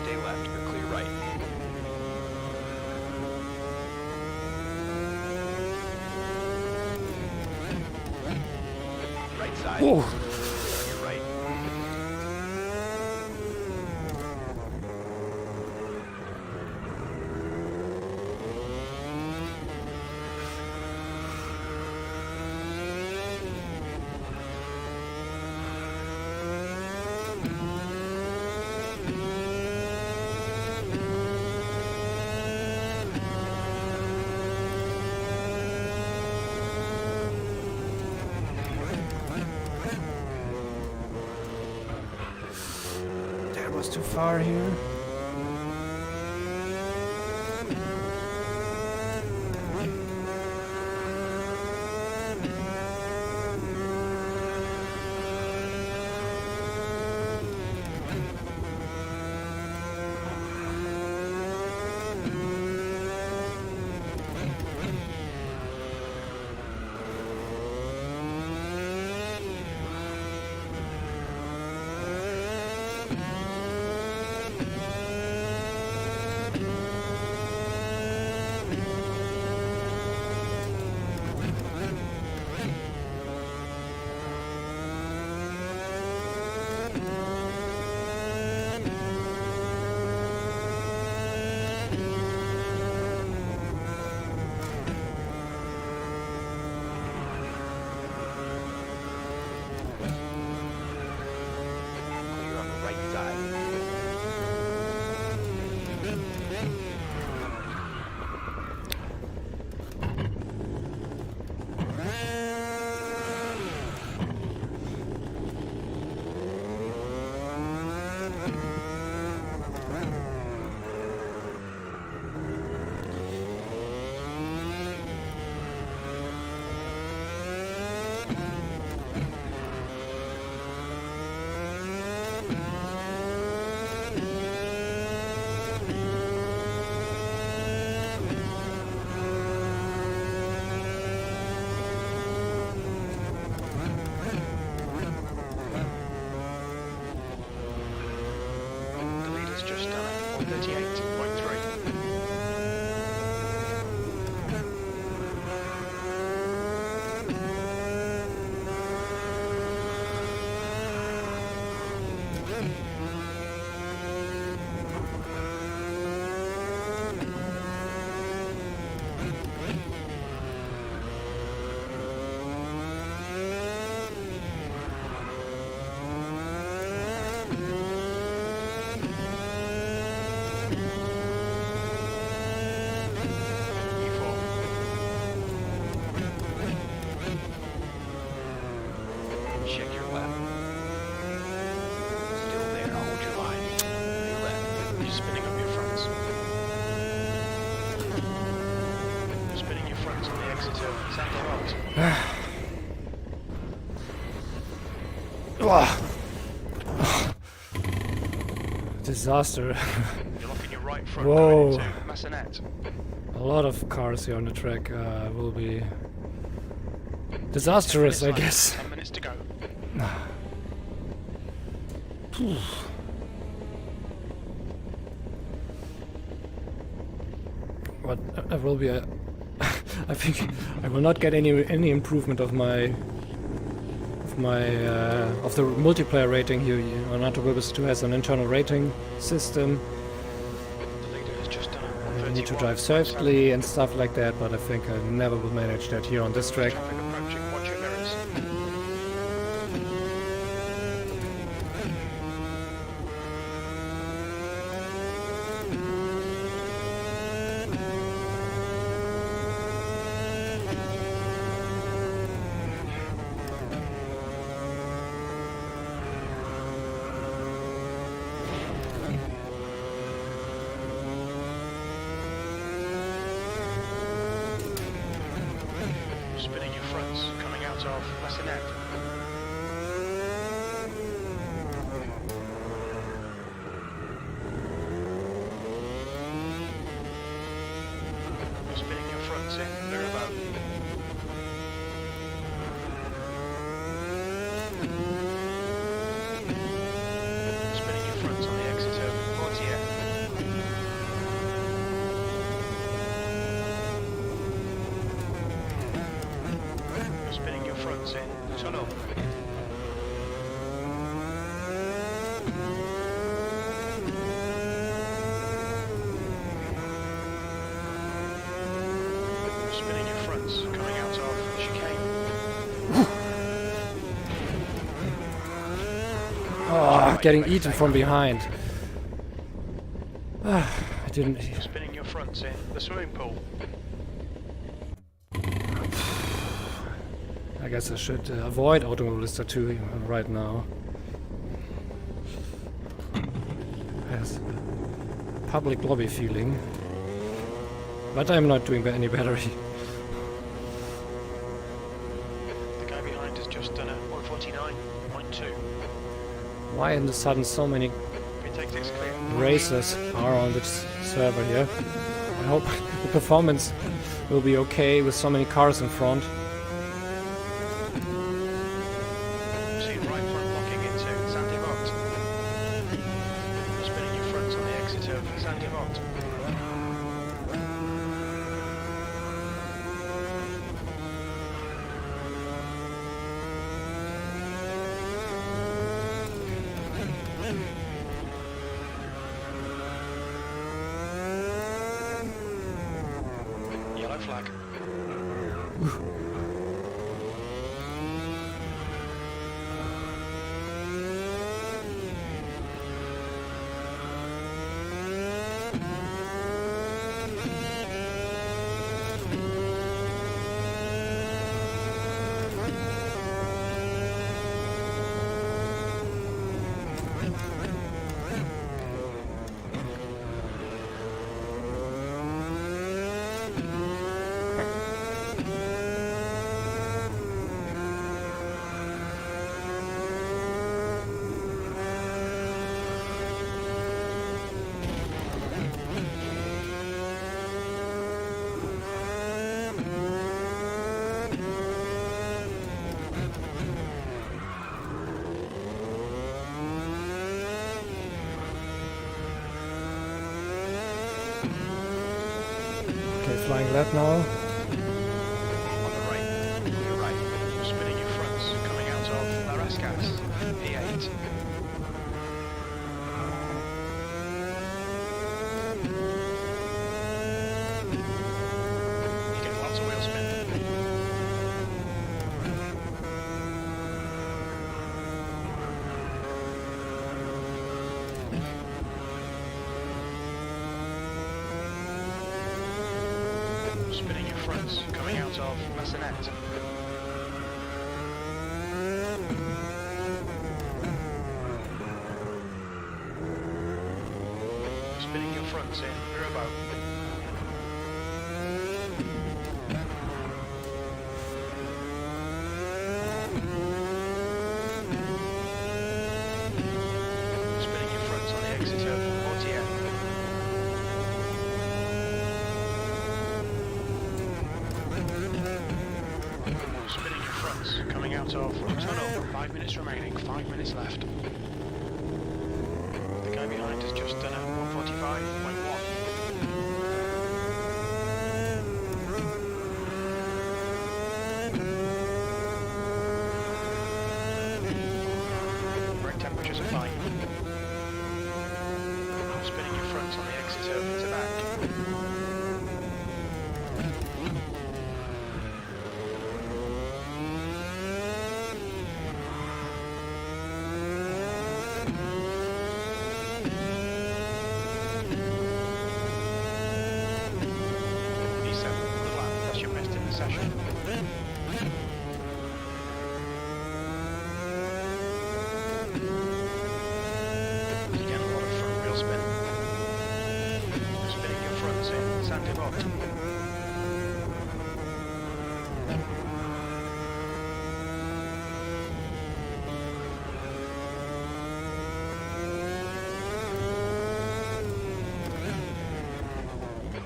Stay left or clear right. Right side. Oh. You're right. That was too far here. Clear on the right side. The leader's just done a 138.3. to Sandy Disaster. You're locking your right front Whoa. going into Massenet. A lot of cars here on the track will be disastrous, I guess. 10 minutes to go. But there will be a. I think I will not get any improvement of my of the multiplayer rating here. On Automobilista 2 has an internal rating system. The leader has just done it. I need to drive safely and stuff like that, but I think I never will manage that here on this track. Traffic approaching, watch your mirrors. Spinning your fronts, coming out of Massenet. Spinning your fronts in, rear about. Spinning your fronts on the exit of Portier. Spinning your fronts in tunnel. Spinning your fronts, coming out of chicane. Oh, getting eaten from behind. I didn't. Spinning your fronts in the swimming pool. I guess I should avoid Automobilista 2 right now. Has a public lobby feeling. But I'm not doing any better. The guy behind has just done a 149.2. Why in the sudden so many Retake this clear. racers are on this server here? I hope the performance will be okay with so many cars in front. See right front locking into Sandy Mott. Spinning your fronts on the exit of Sandy Mott. Yellow flag. Okay, flying left now. On the right, clear right. Spinning your fronts, coming out of La Rascas, P8. You get lots of wheel spin. Spinning your fronts, coming out of Massenet. Spinning your fronts in, rear about. out of tunnel. 5 minutes remaining. 5 minutes left. The guy behind has just done a 145.1. Brake temperatures are fine. Spinning your front on the exit over to back. Session. Again, a lot of front wheel spin. Spinning your fronts in sandy bot.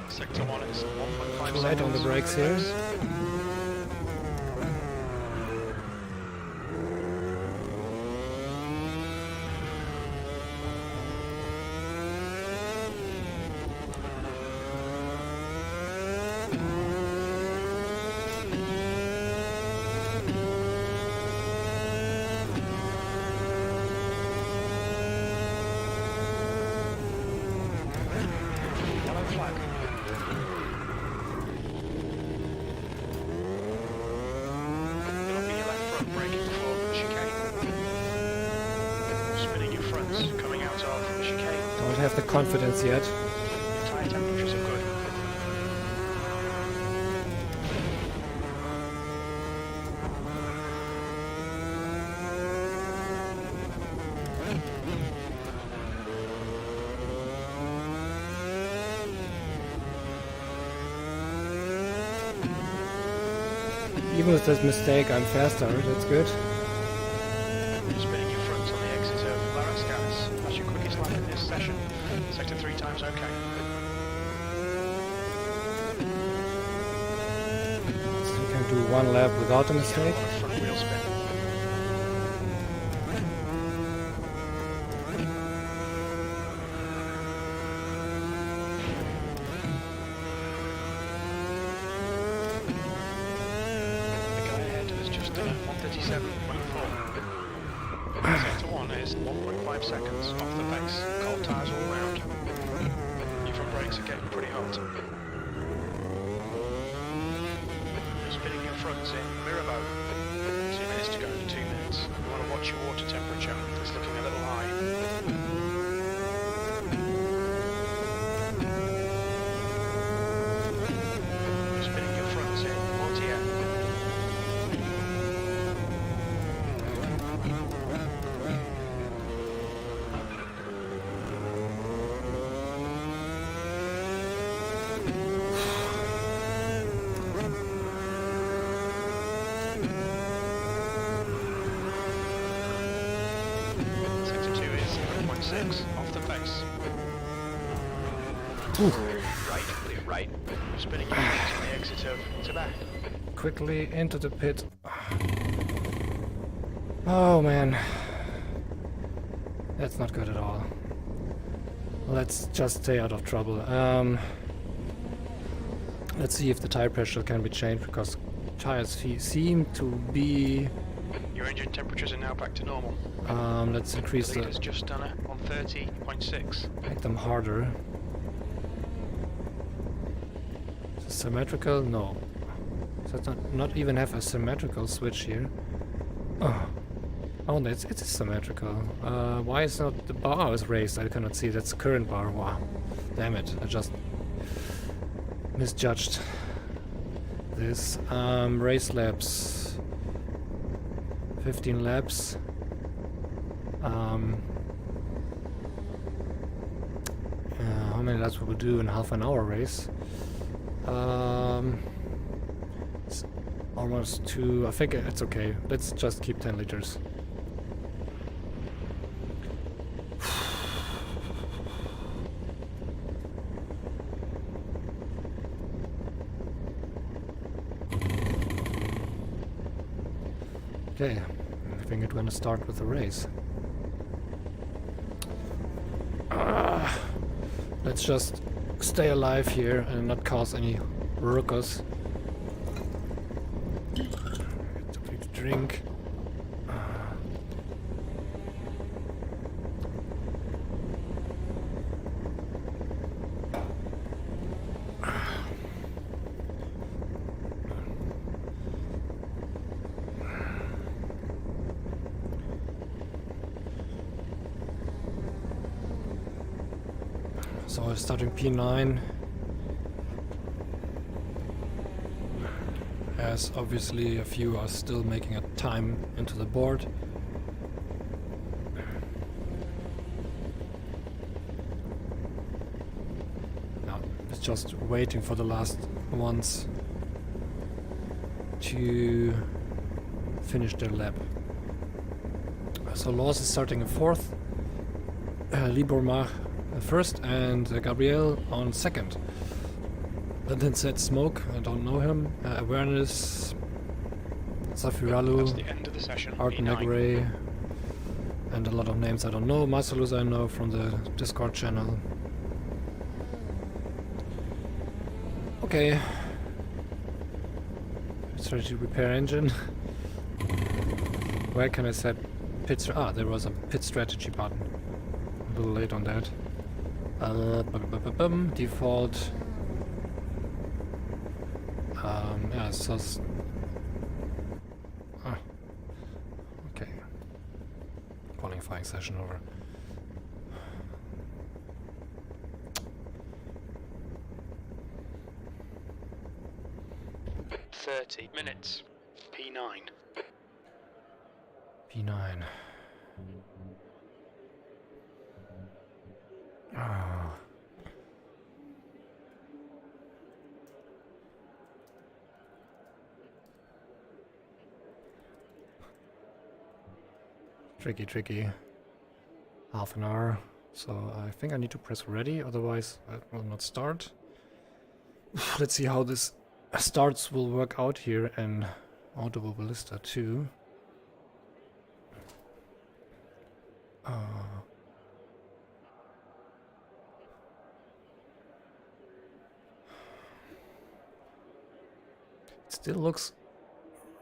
Sector 1 is 1.5 Too light on the brakes here. Yellow flag. It'll be your left front braking before the chicane. Spinning your fronts coming out of the chicane. Don't have the confidence yet. Your tyre temperatures are good. Even with this mistake, I'm faster. That's good. Spinning your fronts on the exit of Reshade. That's your quickest lap in this session. Sector 3 times okay. So you can do one lap without a Again, a mistake. lot of front wheel spin. The guy ahead has just done a 137.4. Sector 1 is 1.5 seconds off the pace. Cold tyres all round. Your front brakes are getting pretty hot. You're spinning your fronts in mirror mode. 2 minutes to go, 2 minutes. You want to watch your water temperature. It's looking a little high. You're spinning your fronts in RTM. Sector 2 is 0.6 off the pace. Right, clear right. You're spinning your fronts on the exit of to back. Quickly into the pit. Oh man. That's not good at all. Let's just stay out of trouble. Let's see if the tire pressure can be changed, because tires seem to be... Your engine temperatures are now back to normal. Let's increase The leader's just done it on 30.6. make them harder. Is it symmetrical? No. So it's not even have a symmetrical switch here. Oh, no, it's symmetrical. Why is not the bar is raised? I cannot see. That's current bar. Wow. Damn it. I just misjudged this. Race laps. 15 laps. How many laps will we do in half an hour race? It's almost 2. I think it's okay. Let's just keep 10 liters. Okay, I think it's gonna start with the race. Let's just stay alive here and not cause any ruckus. Something to drink. So starting P9, as obviously a few are still making a time into the board. Now it's just waiting for the last ones to finish their lap. So Laws is starting in 4th, Libor first, and Gabriel on 2nd. Then said Smoke, I don't know him. Awareness, Zafiralu, That's the end of the session. Art P9. Negre, and a lot of names I don't know. Marcelus I know from the Discord channel. Okay. It's ready to repair engine. Where can I set pit? There was a pit strategy button. A little late on that. Default. Yeah, so. Okay. Qualifying session over. .30 minutes. P9. P9. Ah. Tricky. Half an hour. So I think I need to press ready, otherwise I will not start. Let's see how this starts will work out here in Automobilista 2. It still looks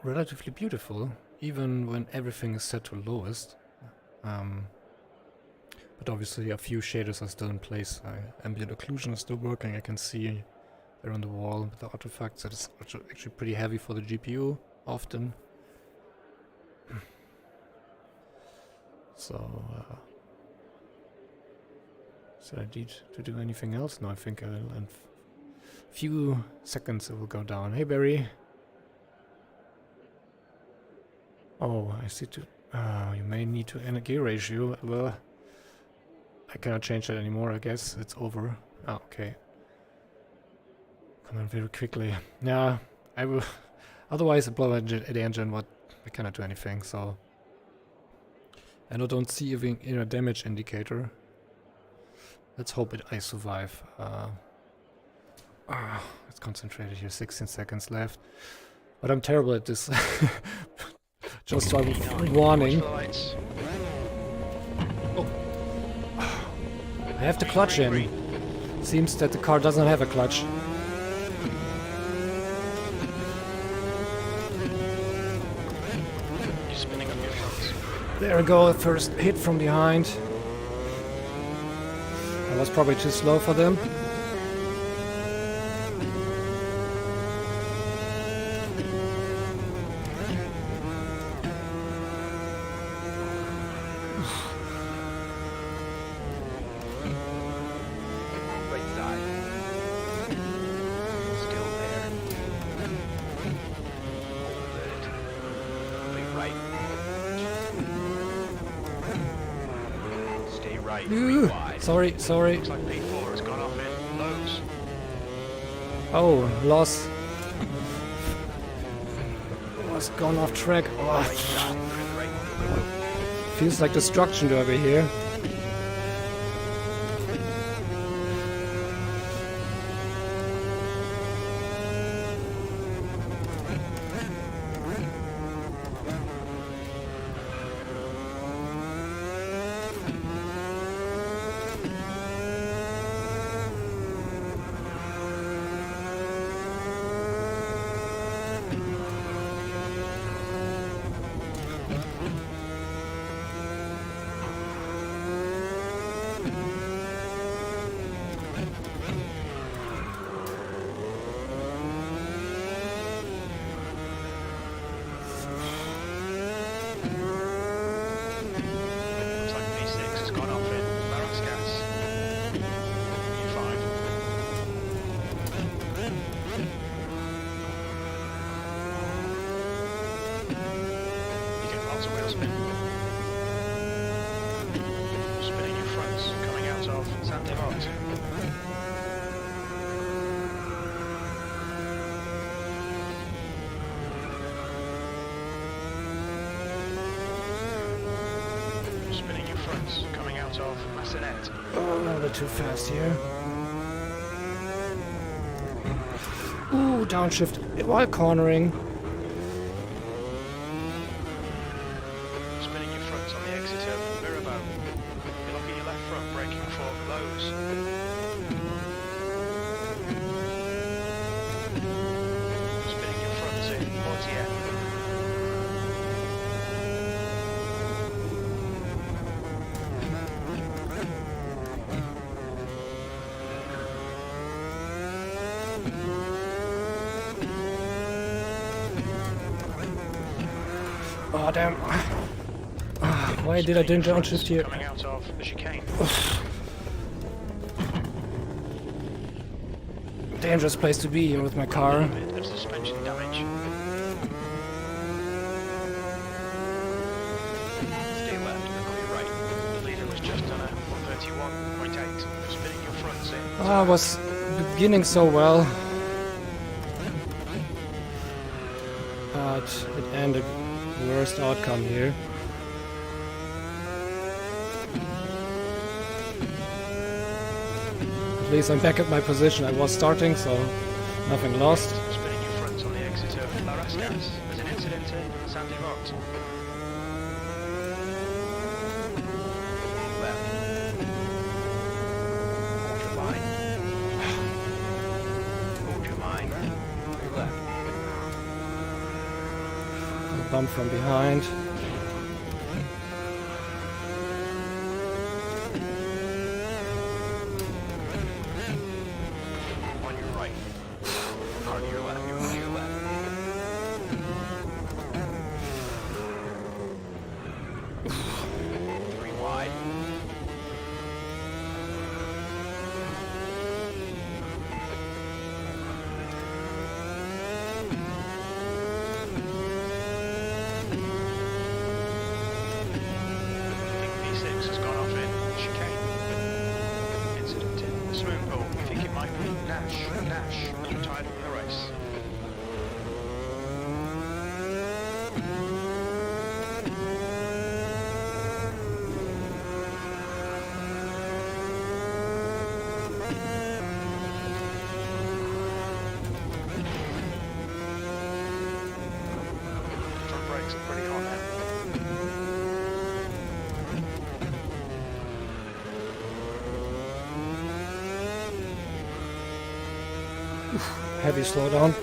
relatively beautiful, even when everything is set to lowest. But obviously a few shaders are still in place. Ambient occlusion is still working, I can see there on the wall with the artifacts. That is actually pretty heavy for the GPU, often. So, should I need to do anything else? No, I think in a few seconds it will go down. Hey Barry! Oh, I see you may need to end a gear ratio. Well, I cannot change that anymore, I guess. It's over. Ah, okay. Come on very quickly. Yeah, I will. Otherwise, blow the engine, what I cannot do anything, so. And I don't see even in a damage indicator. Let's hope I survive. Let's concentrate here. 16 seconds left. But I'm terrible at this. Just a warning. Oh. I have the clutch in. Seems that the car doesn't have a clutch. You're spinning up your fronts. There we go, first hit from behind. I was probably too slow for them. Sorry. Looks like P4 has gone off in lows. Oh, loss. Was gone off track. Oh. Feels like destruction derby here. wheel spin. Spinning your fronts, coming out of Santivot. Spinning your fronts, coming out of Massenet. Oh, a little bit too fast here. Ooh, downshift while cornering. Spinning your fronts on the exit of Mirabeau. You look at your left front, braking for lows. Spinning your fronts in Portier. Oh damn! Why did I didn't downshift here? Coming out of the chicane. Dangerous place to be here with my car. Bit of suspension damage. Stay left, clear right. The leader was just on a 131.8. Spinning your fronts in. I was beginning so well, but it ended worst outcome here. At least I'm back at my position. I was starting, so nothing lost. Spinning your fronts on the exit of La Rascasse. There's an incident in Santivot. Left. Hold your line. Hold your line. Left. A bump from behind. On your right. Car to your left. You're on your left. Three wide. V6 has gone off in chicane. Incident in the swimming pool. We think it might be Nash. Nash has retired from the race. Front brakes are pretty hot now. Heavy slowdown.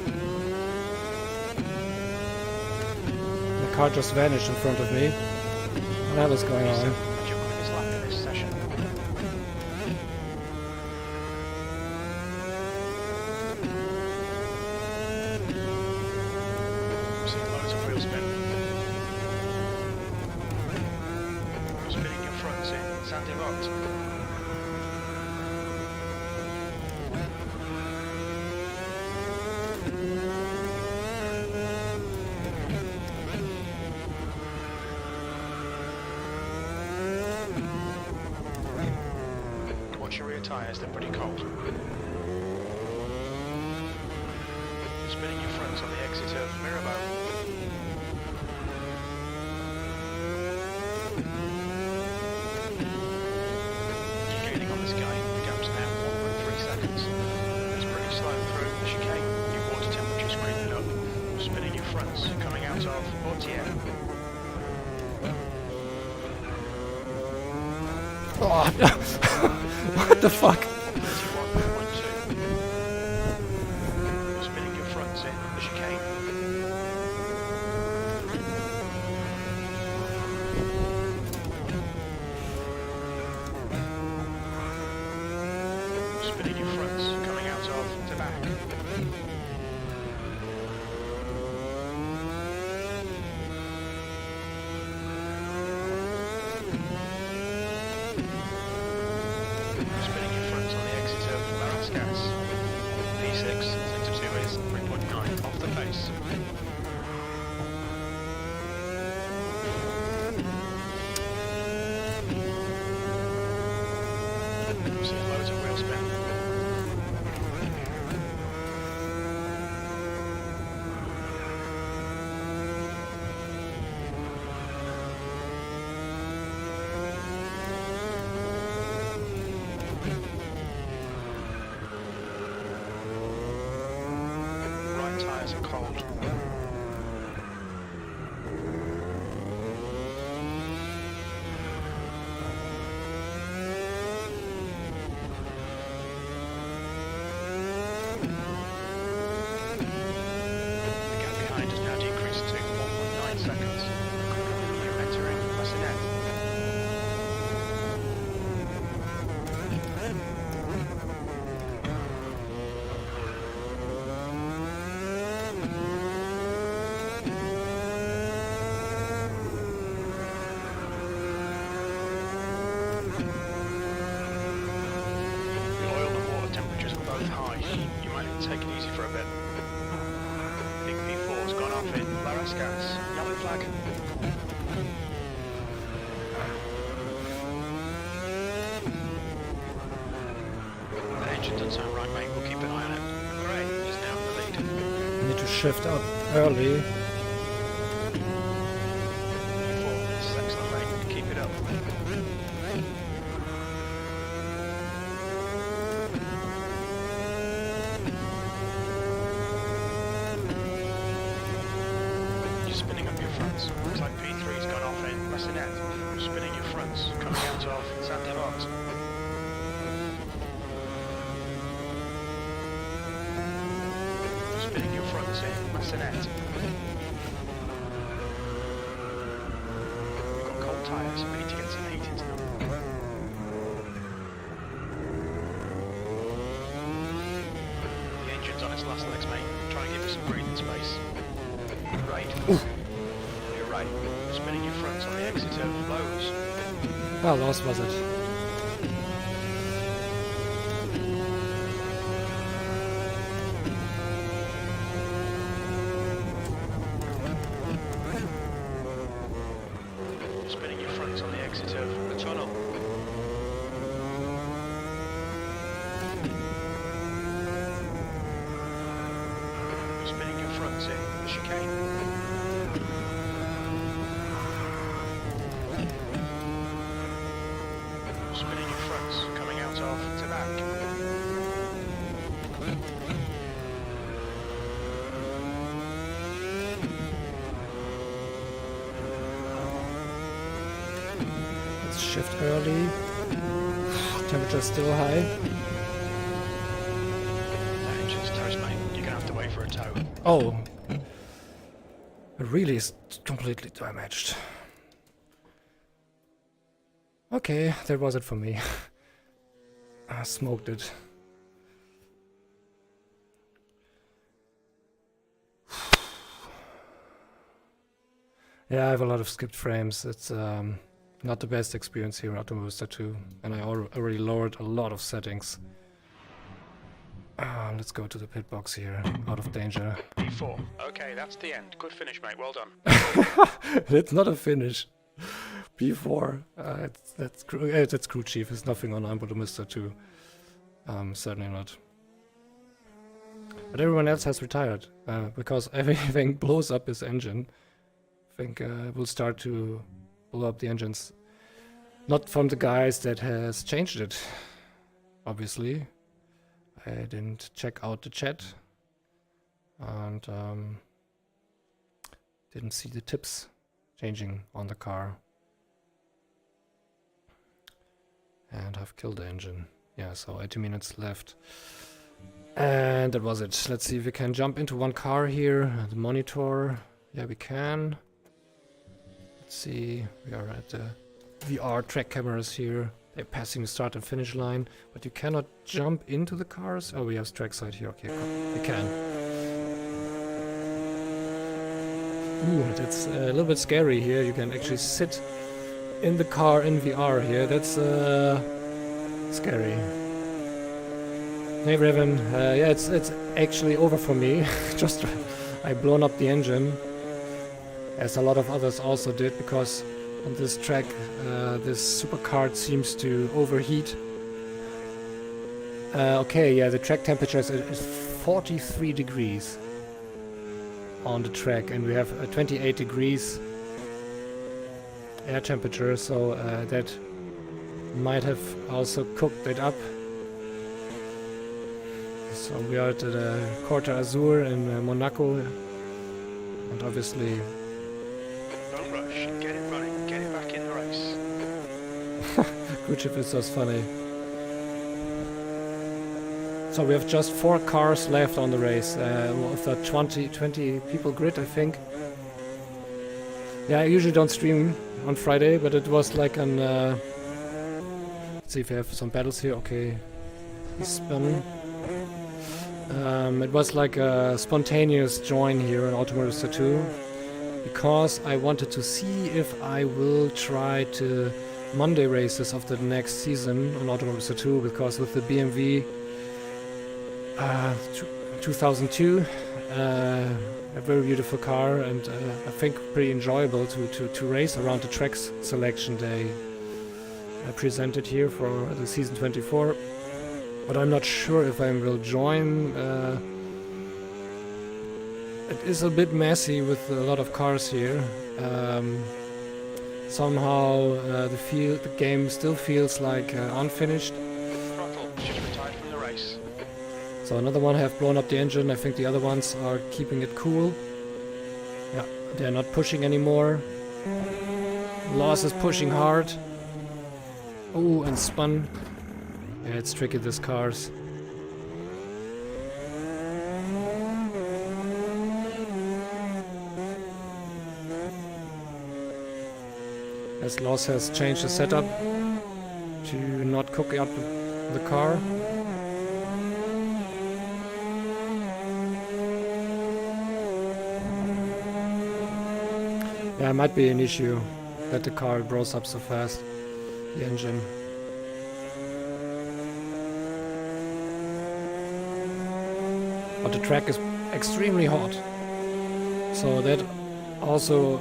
The car just vanished in front of me. What the hell is going on? That's your quickest lap in this session. Seeing loads of wheel spin. Spinning your fronts in Santivot. Watch your rear tyres, they're pretty cold. Spinning your fronts on the exit of Mirabeau. You're gaining on this guy. The gap's now 1.3 seconds. It's pretty slow through the chicane. Your water temperature's creeping up. Spinning your fronts, coming out of Portier. Oh, what the fuck? 31.2. Spinning your fronts in the chicane. Spinning your fronts, coming out of the back. Spinning your fronts on the exit of La Rascasse. P6, sector 2 is 3.9 off the pace. I'm seeing loads of wheel spin. Right tyres are cold. Take it easy for a bit. Big V4's gone off in Laras gas. Yellow flag. The engine doesn't sound right, mate. We'll keep an eye on it. Great, he's now in the lead. Need to shift up early. V4, this is excellent, mate. Keep it up. Spinning up your fronts. Looks like P3's gone off in Bassinet. Spinning your fronts, coming out of Sandy Lot. Spinning your fronts in Bassinet. We've got cold tyres, we need to get some heat into them. The engine's on its last legs, mate. Try and give it some breathing space. Right. You're right. Spinning your fronts on the exit of Lowe's. How lost was it? Spinning your fronts on the exit of the tunnel. Spinning your fronts in the chicane. Spinning your fronts, coming out of to back. Let's shift early. Temperature still high. That engine's toast, mate. You're gonna have to wait for a tow. Oh. It really is completely damaged. Okay, that was it for me. I smoked it. Yeah, I have a lot of skipped frames. It's not the best experience here in Automobilista 2, and I already lowered a lot of settings. Let's go to the pit box here, out of danger. P4. Okay, that's the end. Good finish, mate. Well done. It's not a finish. P4. That's CrewChief. There's nothing on Automobilista 2. Certainly not. But everyone else has retired because everything blows up his engine. I think we'll start to blow up the engines. Not from the guys that has changed it, obviously. I didn't check out the chat and didn't see the tips changing on the car. And I've killed the engine. Yeah, so 80 minutes left. And that was it. Let's see if we can jump into one car here. The monitor. Yeah, we can. Let's see. We are at the VR track cameras here. They're passing the start and finish line, but you cannot jump into the cars. Oh, we have trackside here. Okay, we can. Ooh, that's a little bit scary here. You can actually sit in the car in VR here. That's scary. Hey Raven, yeah, it's actually over for me. Just I blown up the engine, as a lot of others also did, because on this track this Superkart seems to overheat Okay, yeah, the track temperature is 43 degrees on the track, and we have 28 degrees air temperature, so that might have also cooked it up. So we are at the Côte d'Azur in Monaco, and obviously... Don't rush, get it running, get it back in the race. CrewChief is just funny. So we have just 4 cars left on the race, with a 20 people grid, I think. Yeah, I usually don't stream on Friday, but it was like an... let's see if we have some battles here. Okay, he's spun. It was like a spontaneous join here in Automobilista 2, because I wanted to see if I will try to Monday races of the next season on Automobilista 2, because with the BMW 2002, a very beautiful car, and I think pretty enjoyable to race around the tracks selection day presented here for the season 24. But I'm not sure if I will join. It is a bit messy with a lot of cars here. Somehow the game still feels like unfinished. Throttle, just retired from the race. So another one have blown up the engine. I think the other ones are keeping it cool. Yeah, they're not pushing anymore. Loss is pushing hard. Oh, and spun. Yeah, it's tricky, these cars. As Loss has changed the setup to not cook up the car. Yeah, it might be an issue that the car blows up so fast, the engine. But the track is extremely hot, so that also,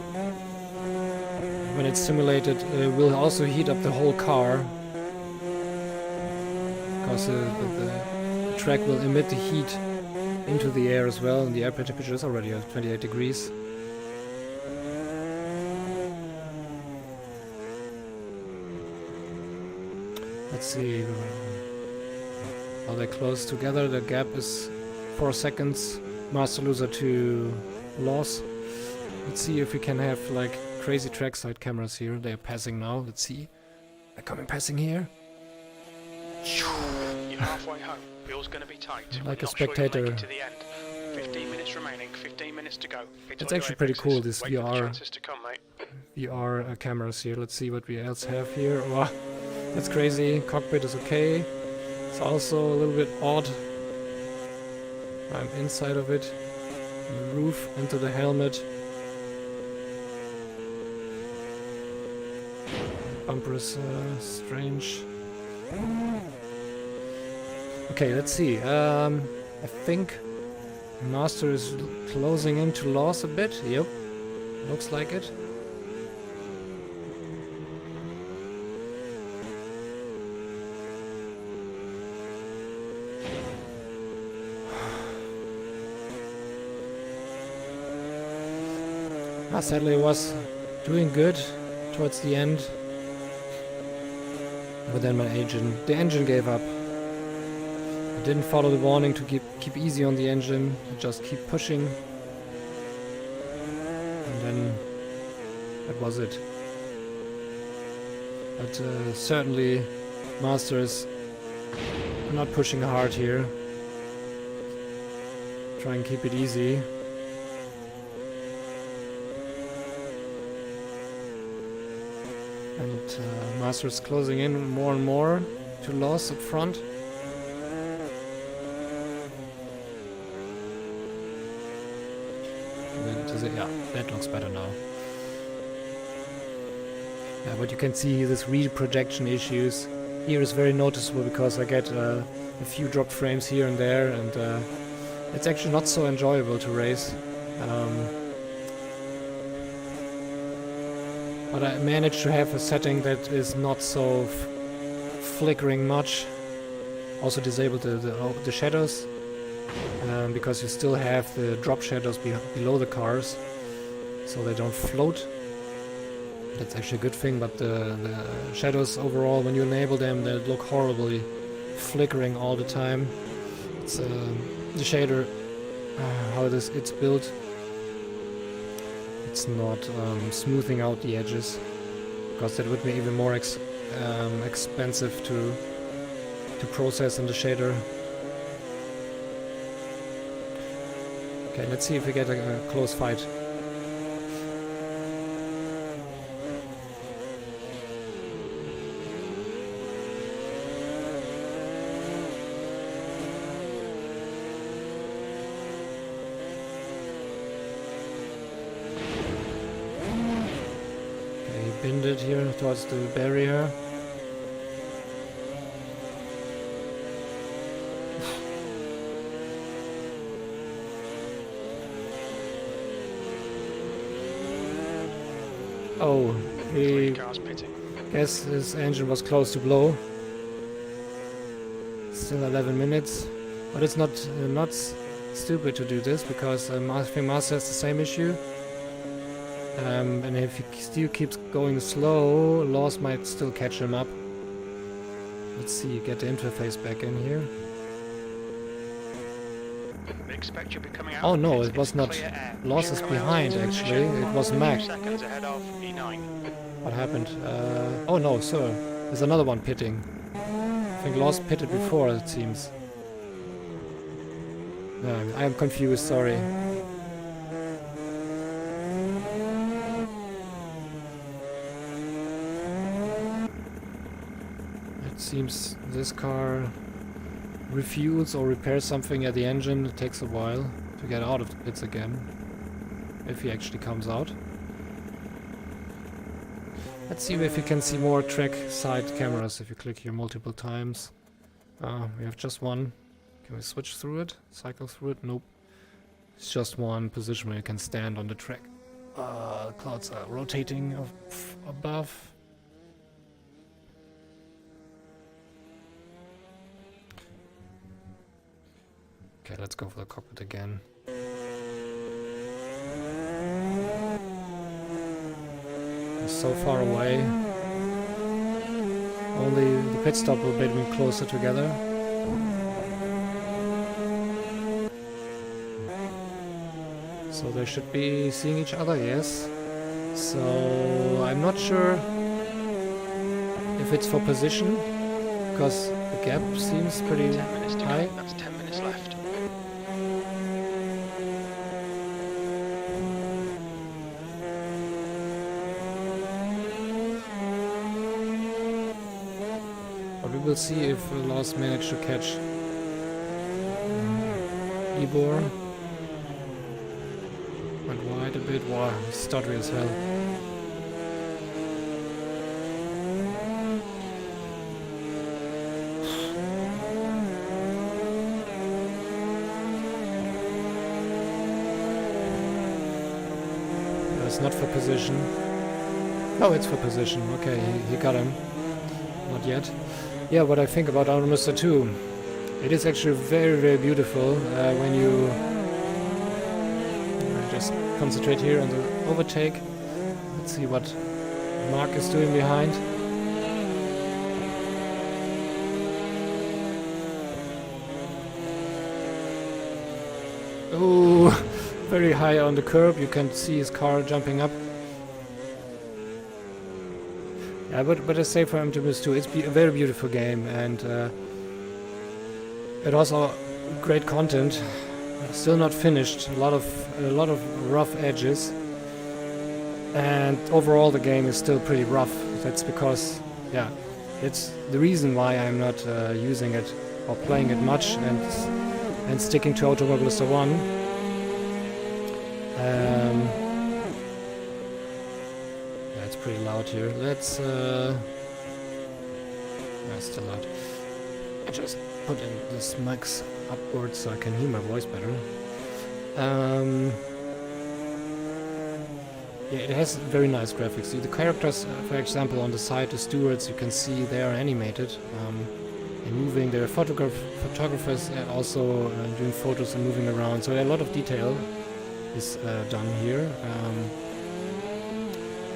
when it's simulated, will also heat up the whole car, because the track will emit the heat into the air as well, and the air temperature is already at 28 degrees. Let's see how they close together. The gap is 4 seconds, master loser to Loss. Let's see if we can have like crazy trackside cameras here. They are passing now. Let's see. They're coming passing here. You're halfway home. Wheel's going to be tight. Like a Not sure you'll spectator. make it to the end. 15 minutes remaining. 15 minutes to go. It's actually pretty cool, this Wait for the VR chances to come, mate. VR cameras here. Let's see what we else have here. Wow, that's crazy. Cockpit is okay. It's also a little bit odd. I'm inside of it. The roof into the helmet. Bumper is strange. Okay, let's see. I think Master is closing into Loss a bit. Yep, looks like it. Sadly, was doing good towards the end, but then the engine gave up. I didn't follow the warning to keep easy on the engine, just keep pushing, and then that was it. But certainly, Master is not pushing hard here. Try and keep it easy. And Master is closing in more and more to Loss up front. Yeah, that looks better now. Yeah, but you can see this reprojection issues here is very noticeable, because I get a few dropped frames here and there, and it's actually not so enjoyable to race. But I managed to have a setting that is not so flickering much. Also disable the shadows, because you still have the drop shadows below the cars, so they don't float. That's actually a good thing, but the shadows overall, when you enable them, they look horribly flickering all the time. It's the shader, how it's built. It's not smoothing out the edges, because that would be even more expensive to process in the shader. Okay, let's see if we get a close fight. Binned it here towards the barrier. Oh, he guess his engine was close to blow. Still 11 minutes, but it's not stupid to do this, because I think Master has the same issue. And if he still keeps going slow, Laws might still catch him up. Let's see, get the interface back in here. Expect you'll be coming out. Oh no, it was not. Laws is behind actually, it was Mac. Seconds ahead of E9. What happened? Oh no, sir. There's another one pitting. I think Laws pitted before, it seems. No, I am confused, sorry. Seems this car refuels or repairs something at the engine. It takes a while to get out of the pits again, if he actually comes out. Let's see if we can see more track side cameras if you click here multiple times. We have just one. Can we switch through it? Cycle through it? Nope. It's just one position where you can stand on the track. Clouds are rotating above. Okay, let's go for the cockpit again. It's so far away. Only the pit stop will bring me closer together. So they should be seeing each other, yes. So I'm not sure if it's for position, because the gap seems pretty 10 minutes to high. go. That's 10 minutes left. But we will see if Laws managed to catch Libor. Went wide a bit. Wow, stuttery as hell. It's not for position. Oh, it's for position. Okay, he got him. Not yet. Yeah, what I think about Automobilista 2. It is actually very, very beautiful when you just concentrate here on the overtake. Let's see what Mark is doing behind. Oh, very high on the curb. You can see his car jumping up. Yeah, but I say for Automobilista 2, it's a very beautiful game, and it also great content. Still not finished. A lot of rough edges, and overall the game is still pretty rough. That's because, yeah, it's the reason why I'm not using it or playing it much and sticking to Automobilista 1. Yeah, it's pretty loud here. Let's yeah, it's still loud. I just put in this mics upwards so I can hear my voice better. Yeah, it has very nice graphics. The characters, for example, on the side, the stewards, you can see they are animated. and moving. There are photographers also doing photos and moving around. So a lot of detail is done here.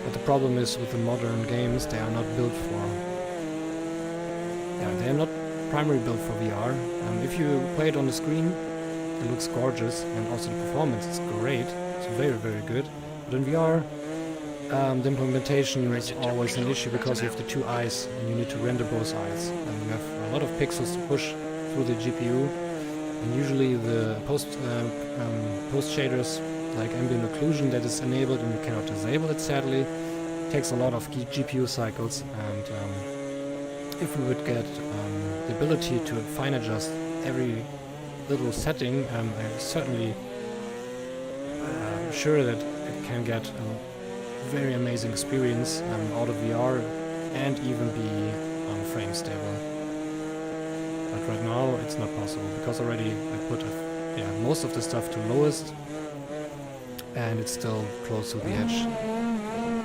But the problem is with the modern games, they are not built for. Yeah, they are not primarily built for VR. If you play it on the screen, it looks gorgeous, and also the performance is great. It's very, very good. But in VR, the implementation is always an issue because you have the two eyes and you need to render both eyes. And you have a lot of pixels to push through the GPU. And usually the post shaders like ambient occlusion that is enabled and you cannot disable it, sadly. It takes a lot of GPU cycles, and if we would get the ability to fine adjust every little setting, I'm certainly sure that it can get a very amazing experience out of VR and even be frame stable. But right now it's not possible because already I put most of the stuff to lowest, and it's still close to the edge.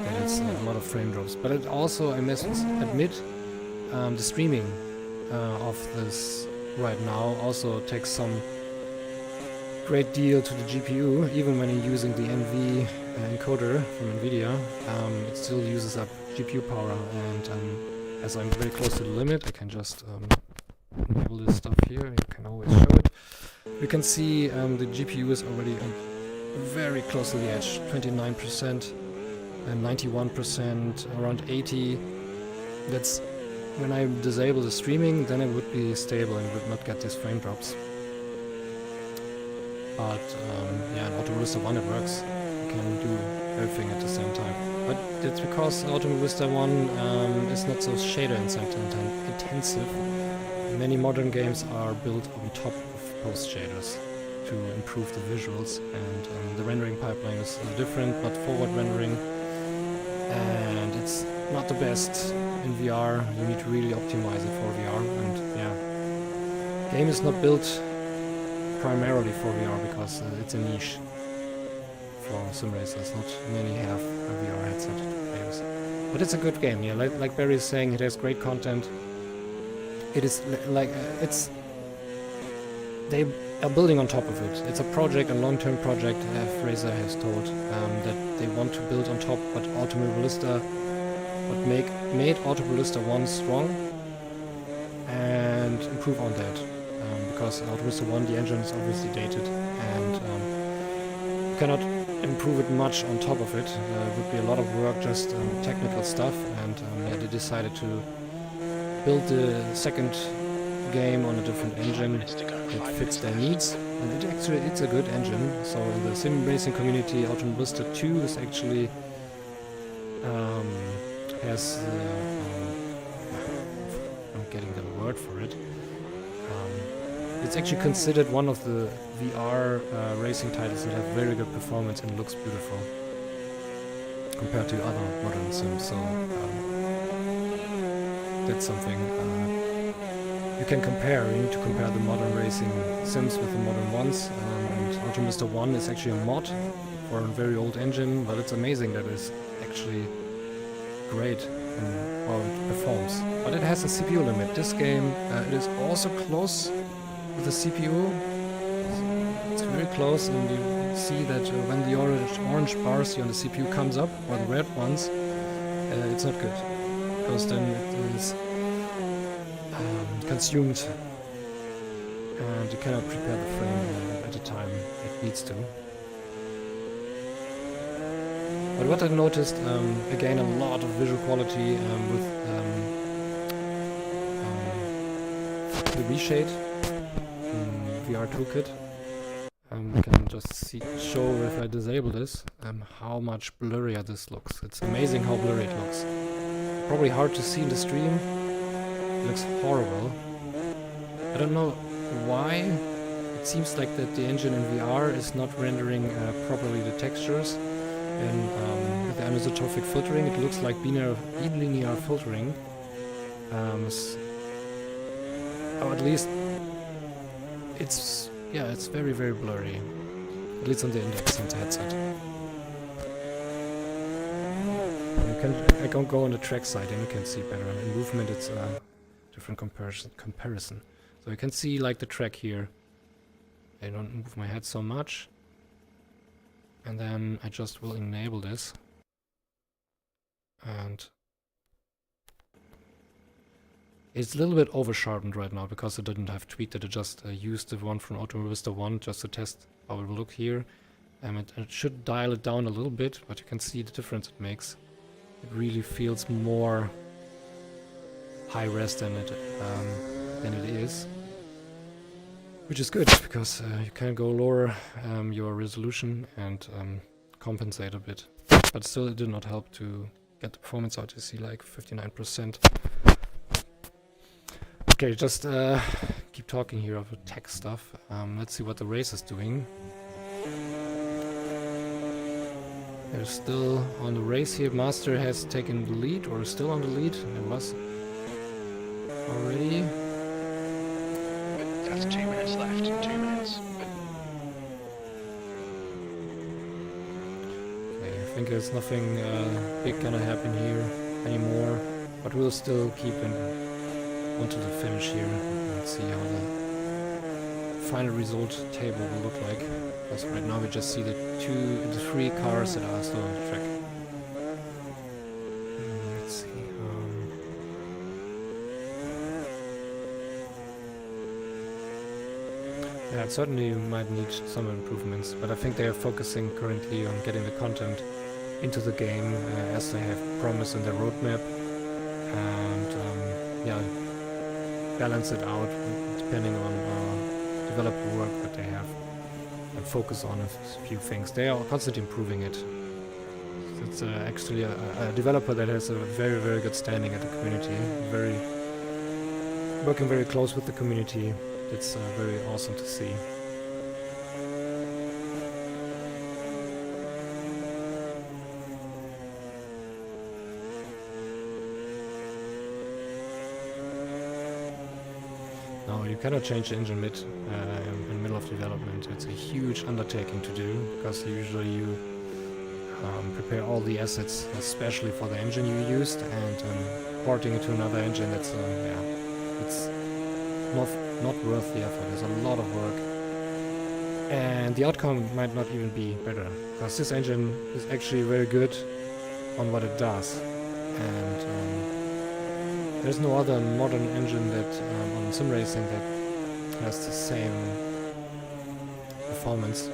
And it's a lot of frame drops. But it also, I must admit, the streaming of this right now also takes some great deal to the GPU. Even when you're using the NV encoder from NVIDIA, it still uses up GPU power. And as I'm very close to the limit, I can just enable this stuff here. You can always show it. We can see the GPU is already very close to the edge, 29% and 91%, around 80. That's when I disable the streaming, then it would be stable and would not get these frame drops. But in Automobilista 1 it works. You can do everything at the same time. But that's because Automobilista 1 is not so shader intensive. Many modern games are built on top of post shaders to improve the visuals, and the rendering pipeline is different, not forward rendering, and it's not the best in VR. You need to really optimize it for VR, and game is not built primarily for VR because it's a niche for sim racers. Not many have a VR headset to play with. But it's a good game, like Barry is saying, it has great content. It is they are building on top of it. It's a project, a long-term project, Fraser has told, that they want to build on top what Automobilista, what made Automobilista 1 strong, and improve on that. Because Automobilista 1, the engine is obviously dated, and you cannot improve it much on top of it. It would be a lot of work, just technical stuff, and they decided to build the second game on a different engine that fits their needs, and it's a good engine. So in the sim racing community, Automobilista 2 is actually has I'm getting the word for it. It's actually considered one of the VR racing titles that have very good performance and looks beautiful compared to other modern sims. So that's something you can compare. You need to compare the modern racing sims with the modern ones. And Automobilista 1 is actually a mod for a very old engine, but it's amazing that it's actually great in how it performs. But it has a CPU limit. This game, it is also close with the CPU. It's very close, and you see that when the orange bars here on the CPU comes up, or the red ones, it's not good. Because then it is consumed and you cannot prepare the frame at a time it needs to. But what I noticed, again, a lot of visual quality with the Reshade VR toolkit. You can just show if I disable this how much blurrier this looks. It's amazing how blurry it looks. Probably hard to see in the stream. It looks horrible. I don't know why. It seems like that the engine in VR is not rendering properly the textures. And with the anisotrophic filtering, it looks like bilinear filtering. Or at least it's very, very blurry. At least on the index and the headset. I can go on the track side and you can see better. In movement, it's different comparison. So you can see like the track here. I don't move my head so much. And then I just will enable this. And it's a little bit over sharpened right now because it didn't have tweaked it. I just used the one from Automobilista 1 just to test how it will look here. It should dial it down a little bit, but you can see the difference it makes. It really feels more high-res than it is. Which is good, because you can go lower your resolution and compensate a bit. But still it did not help to get the performance out. You see like 59%. Okay, just keep talking here of the tech stuff. Let's see what the race is doing. They're still on the race here. Master has taken the lead, or is still on the lead. It was already. That's 2 minutes left. 2 minutes. Okay, I think there's nothing big gonna happen here anymore, but we'll still keep onto the finish here and see how the final result table will look like. Because right now we just see the 3 cars that are still on the track. Let's see. Yeah, it certainly might need some improvements, but I think they are focusing currently on getting the content into the game as they have promised in their roadmap, and yeah, balance it out depending on developer work that they have, and focus on a few things. They are constantly improving it. It's actually a developer that has a very, very good standing at the community, working very close with the community. It's very awesome to see. No, you cannot change the engine in the middle of development. It's a huge undertaking to do, because usually you prepare all the assets, especially for the engine you used, and porting it to another engine. That's yeah, it's not worth the effort. There's a lot of work, and the outcome might not even be better, because this engine is actually very good on what it does, and there's no other modern engine that on sim racing that has the same performance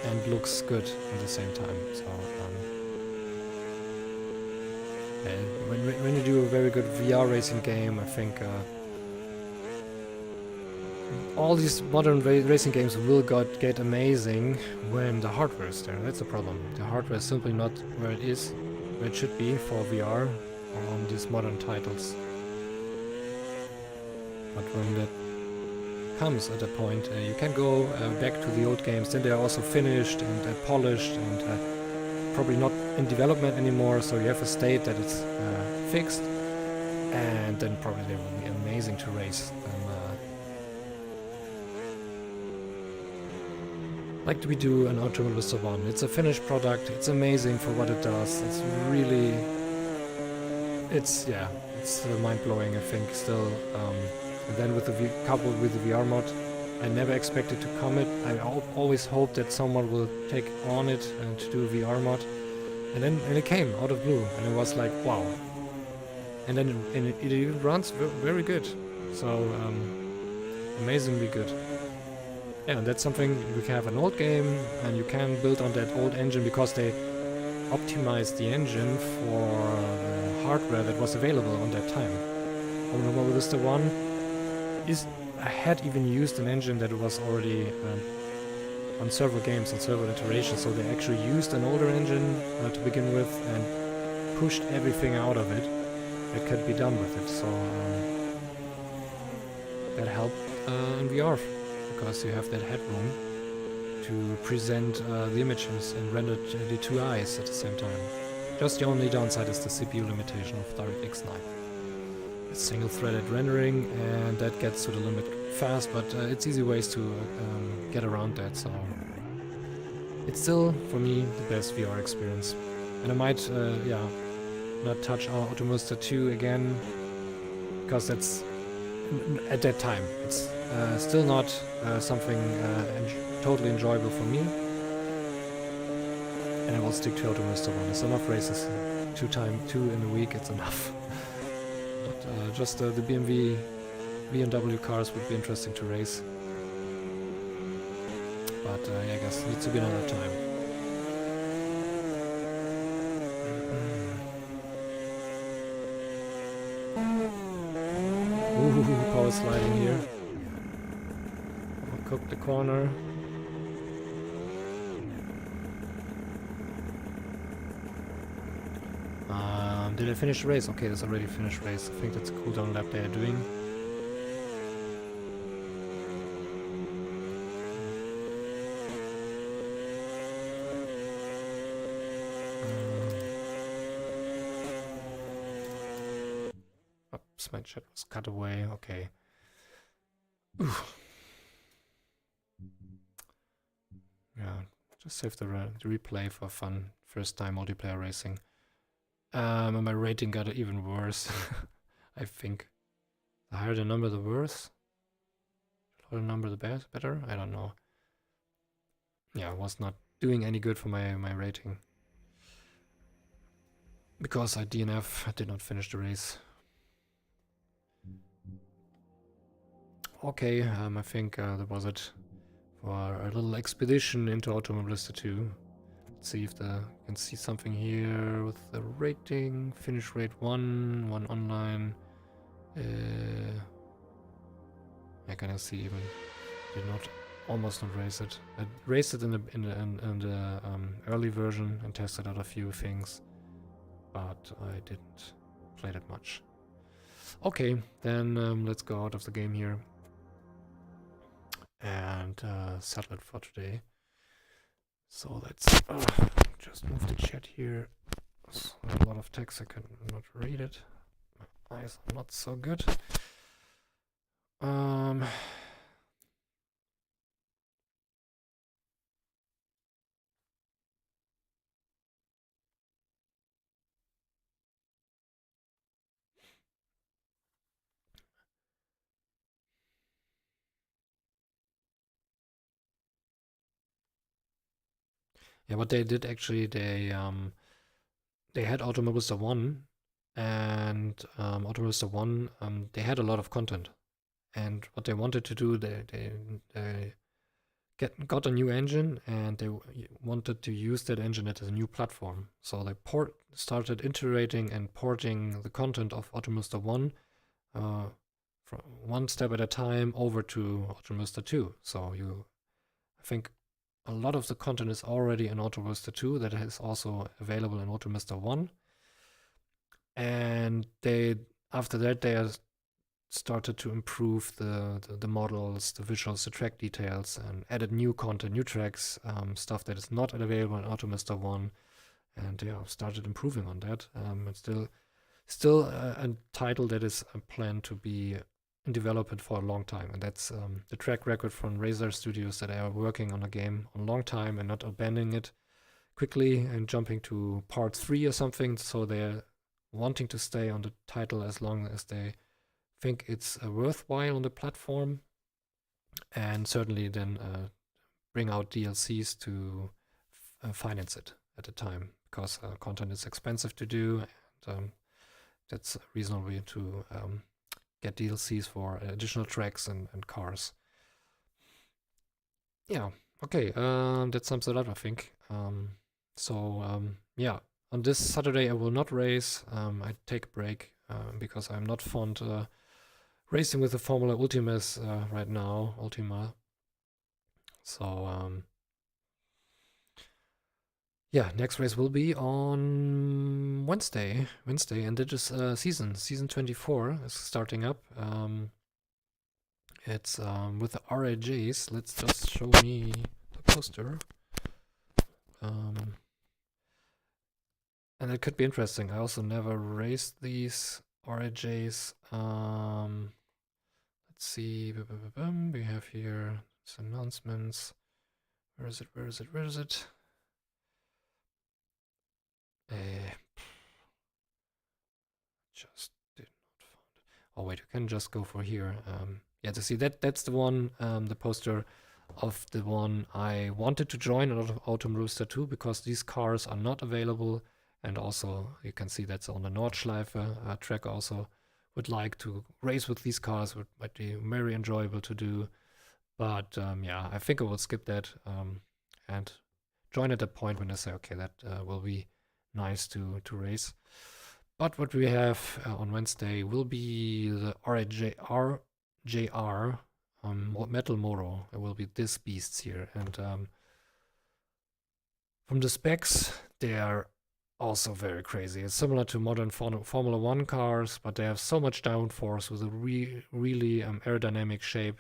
and looks good at the same time. So when you do a very good VR racing game, I think all these modern racing games will get amazing when the hardware is there. That's the problem. The hardware is simply not where it should be for VR on these modern titles. But when that comes at a point, you can go back to the old games. Then they are also finished and polished and probably not in development anymore. So you have a state that it's fixed, and then probably they will be amazing to race. Like we do an Automobilista 1. It's a finished product, it's amazing for what it does. It's really, it's mind-blowing, I think, still. And then with coupled with the VR mod, I never expected to come it. I always hoped that someone will take on it and to do a VR mod. And then it came out of blue, and it was like, wow. And then it even runs very good. So, amazingly good. Yeah, and that's something. You can have an old game, and you can build on that old engine because they optimized the engine for the hardware that was available on that time. Automobilista 1 I had even used an engine that was already on several games and several iterations, so they actually used an older engine to begin with and pushed everything out of it that could be done with it. So that helped in VR. Because you have that headroom to present the images and render the 2 eyes at the same time. Just the only downside is the CPU limitation of DirectX 9. It's single-threaded rendering, and that gets to the limit fast, but it's easy ways to get around that, so it's still, for me, the best VR experience. And I might, not touch our Automobilista 2 again, because that's at that time. It's still not something totally enjoyable for me. And I will stick to Automobilista 1. It's enough races. 2 in a week, it's enough. But just the BMW cars would be interesting to race. But yeah, I guess it needs to be another time. Ooh, power sliding here. I'll cook the corner. Did I finish the race? Okay, that's already finished race. I think that's a cooldown lap they are doing. Oops, my chat was cut away. Okay. Ooh. Yeah, just save the replay for fun. First time multiplayer racing. And my rating got even worse. I think. The higher the number, the worse. The lower the number, the better. I don't know. Yeah, was not doing any good for my rating. Because I DNF, I did not finish the race. Okay, I think that was it for a little expedition into Automobilista 2. Let's see if you can see something here with the rating. Finish rate 1 online. I cannot see even. Did not almost not race it. I raced it in the early version and tested out a few things, but I didn't play that much. Okay, then let's go out of the game here and settle it for today. So let's just move the chat here. So a lot of text, I cannot read it. My eyes are not so good. Yeah, what they did actually, they had Automobilista 1, and Automobilista 1, they had a lot of content. And what they wanted to do, they got a new engine, and they wanted to use that engine as a new platform. So they started iterating and porting the content of Automobilista 1 from one step at a time over to Automobilista 2. So I think a lot of the content is already in Automobilista 2 that is also available in Automobilista 1. And after that they started to improve the models, the visuals, the track details, and added new content, new tracks, stuff that is not available in Automobilista 1. And yeah, started improving on that. It's still a title that is planned to be in development for a long time, and that's the track record from Razer Studios, that are working on a game a long time and not abandoning it quickly and jumping to part 3 or something. So they're wanting to stay on the title as long as they think it's worthwhile on the platform, and certainly then bring out DLCs to finance it at the time, because content is expensive to do, and that's reasonable to get DLCs for additional tracks and cars. Yeah, okay, that sums it up, I think. Yeah, on this Saturday I will not race. I take a break because I'm not fond racing with the Formula Ultimas right now, Ultima. So yeah, next race will be on Wednesday, and it is season 24 is starting up. It's with the RAJs. Let's just show me the poster. And it could be interesting. I also never raced these RAJs. Let's see. We have here some announcements. Where is it? Just did not find it. oh wait, you can just go for here. Yeah, to see that's the one, the poster of the one I wanted to join on Automobilista 2, because these cars are not available. And also you can see that's on the Nordschleife track. Also would like to race with these cars, might be very enjoyable to do. But yeah, I think I will skip that and join at the point when I say, okay, that will be nice to race. But what we have on Wednesday will be the RJR Metal Moro. It will be this beasts here. And from the specs, they are also very crazy. It's similar to modern Formula 1 cars, but they have so much downforce with a really aerodynamic shape.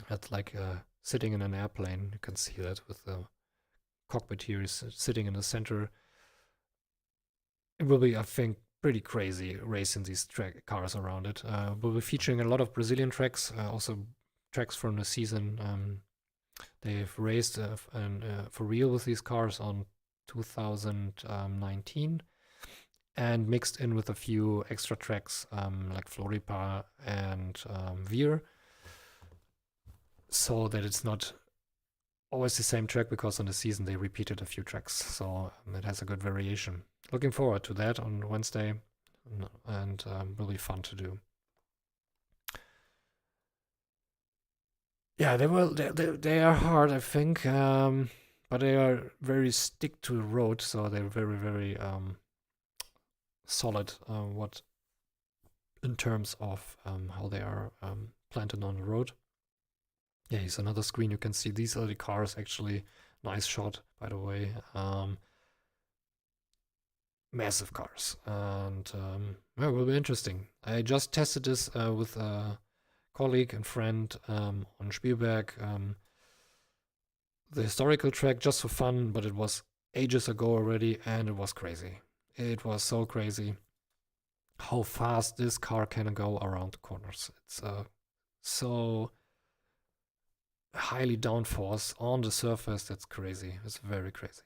That's like sitting in an airplane. You can see that with the cockpit here is sitting in the center. It will be, I think, pretty crazy racing these cars around it. We'll be featuring a lot of Brazilian tracks, also tracks from the season. They've raced for real with these cars on 2019 and mixed in with a few extra tracks like Floripa and Veer, so that it's not always the same track, because on the season they repeated a few tracks, so it has a good variation. Looking forward to that on Wednesday, and will be fun to do. Yeah, they are hard, I think, but they are very stick to the road, so they're very solid. What in terms of how they are planted on the road. Yeah, here's another screen. You can see these are the cars. Actually, nice shot, by the way. Massive cars, and well, it will be interesting. I just tested this with a colleague and friend on Spielberg, the historical track, just for fun, but it was ages ago already, and it was crazy. It was so crazy how fast this car can go around the corners. It's so highly downforce on the surface. That's crazy. It's very crazy.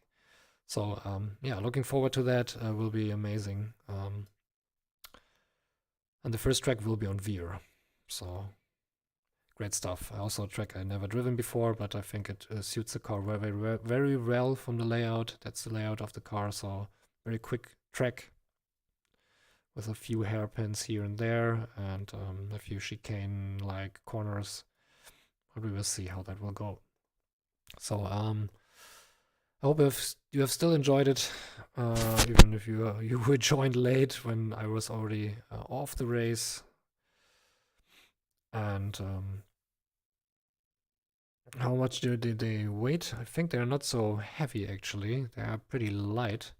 So yeah, looking forward to that. Will be amazing. And the first track will be on Veer. So great stuff. Also a track I never driven before, but I think it suits the car very well from the layout. That's the layout of the car. So very quick track with a few hairpins here and there, and a few chicane-like corners. But we will see how that will go. So I hope you have still enjoyed it, even if you were joined late when I was already off the race. And how much did they weigh? I think they're not so heavy, actually. They are pretty light.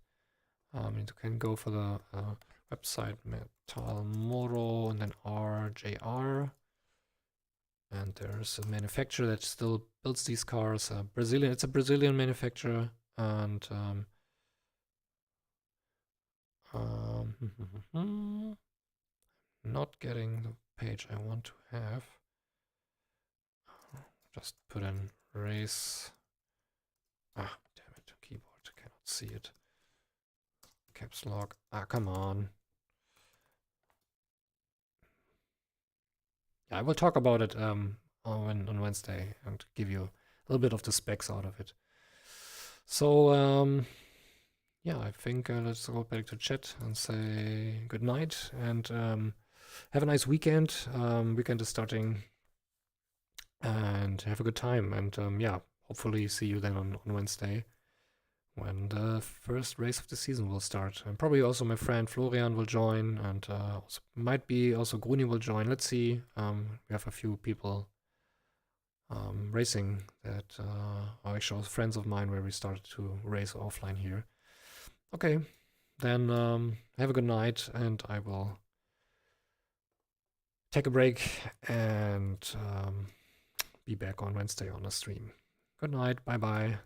You can go for the website Metal Moro and then RJR. And there's a manufacturer that still builds these cars. Brazilian. It's a Brazilian manufacturer, and not getting the page I want to have. Just put in race. Ah, damn it! Keyboard, I cannot see it. Caps lock. Ah, come on. Yeah, I will talk about it on Wednesday and give you a little bit of the specs out of it. So yeah, I think let's go back to chat and say good night, and have a nice weekend. Weekend is starting, and have a good time. And yeah, hopefully see you then on Wednesday when the first race of the season will start. And probably also my friend Florian will join, and also might be also Gruni will join. Let's see. We have a few people racing that are actually friends of mine, where we started to race offline here. Okay, then have a good night, and I will take a break and be back on Wednesday on the stream. Good night. Bye bye.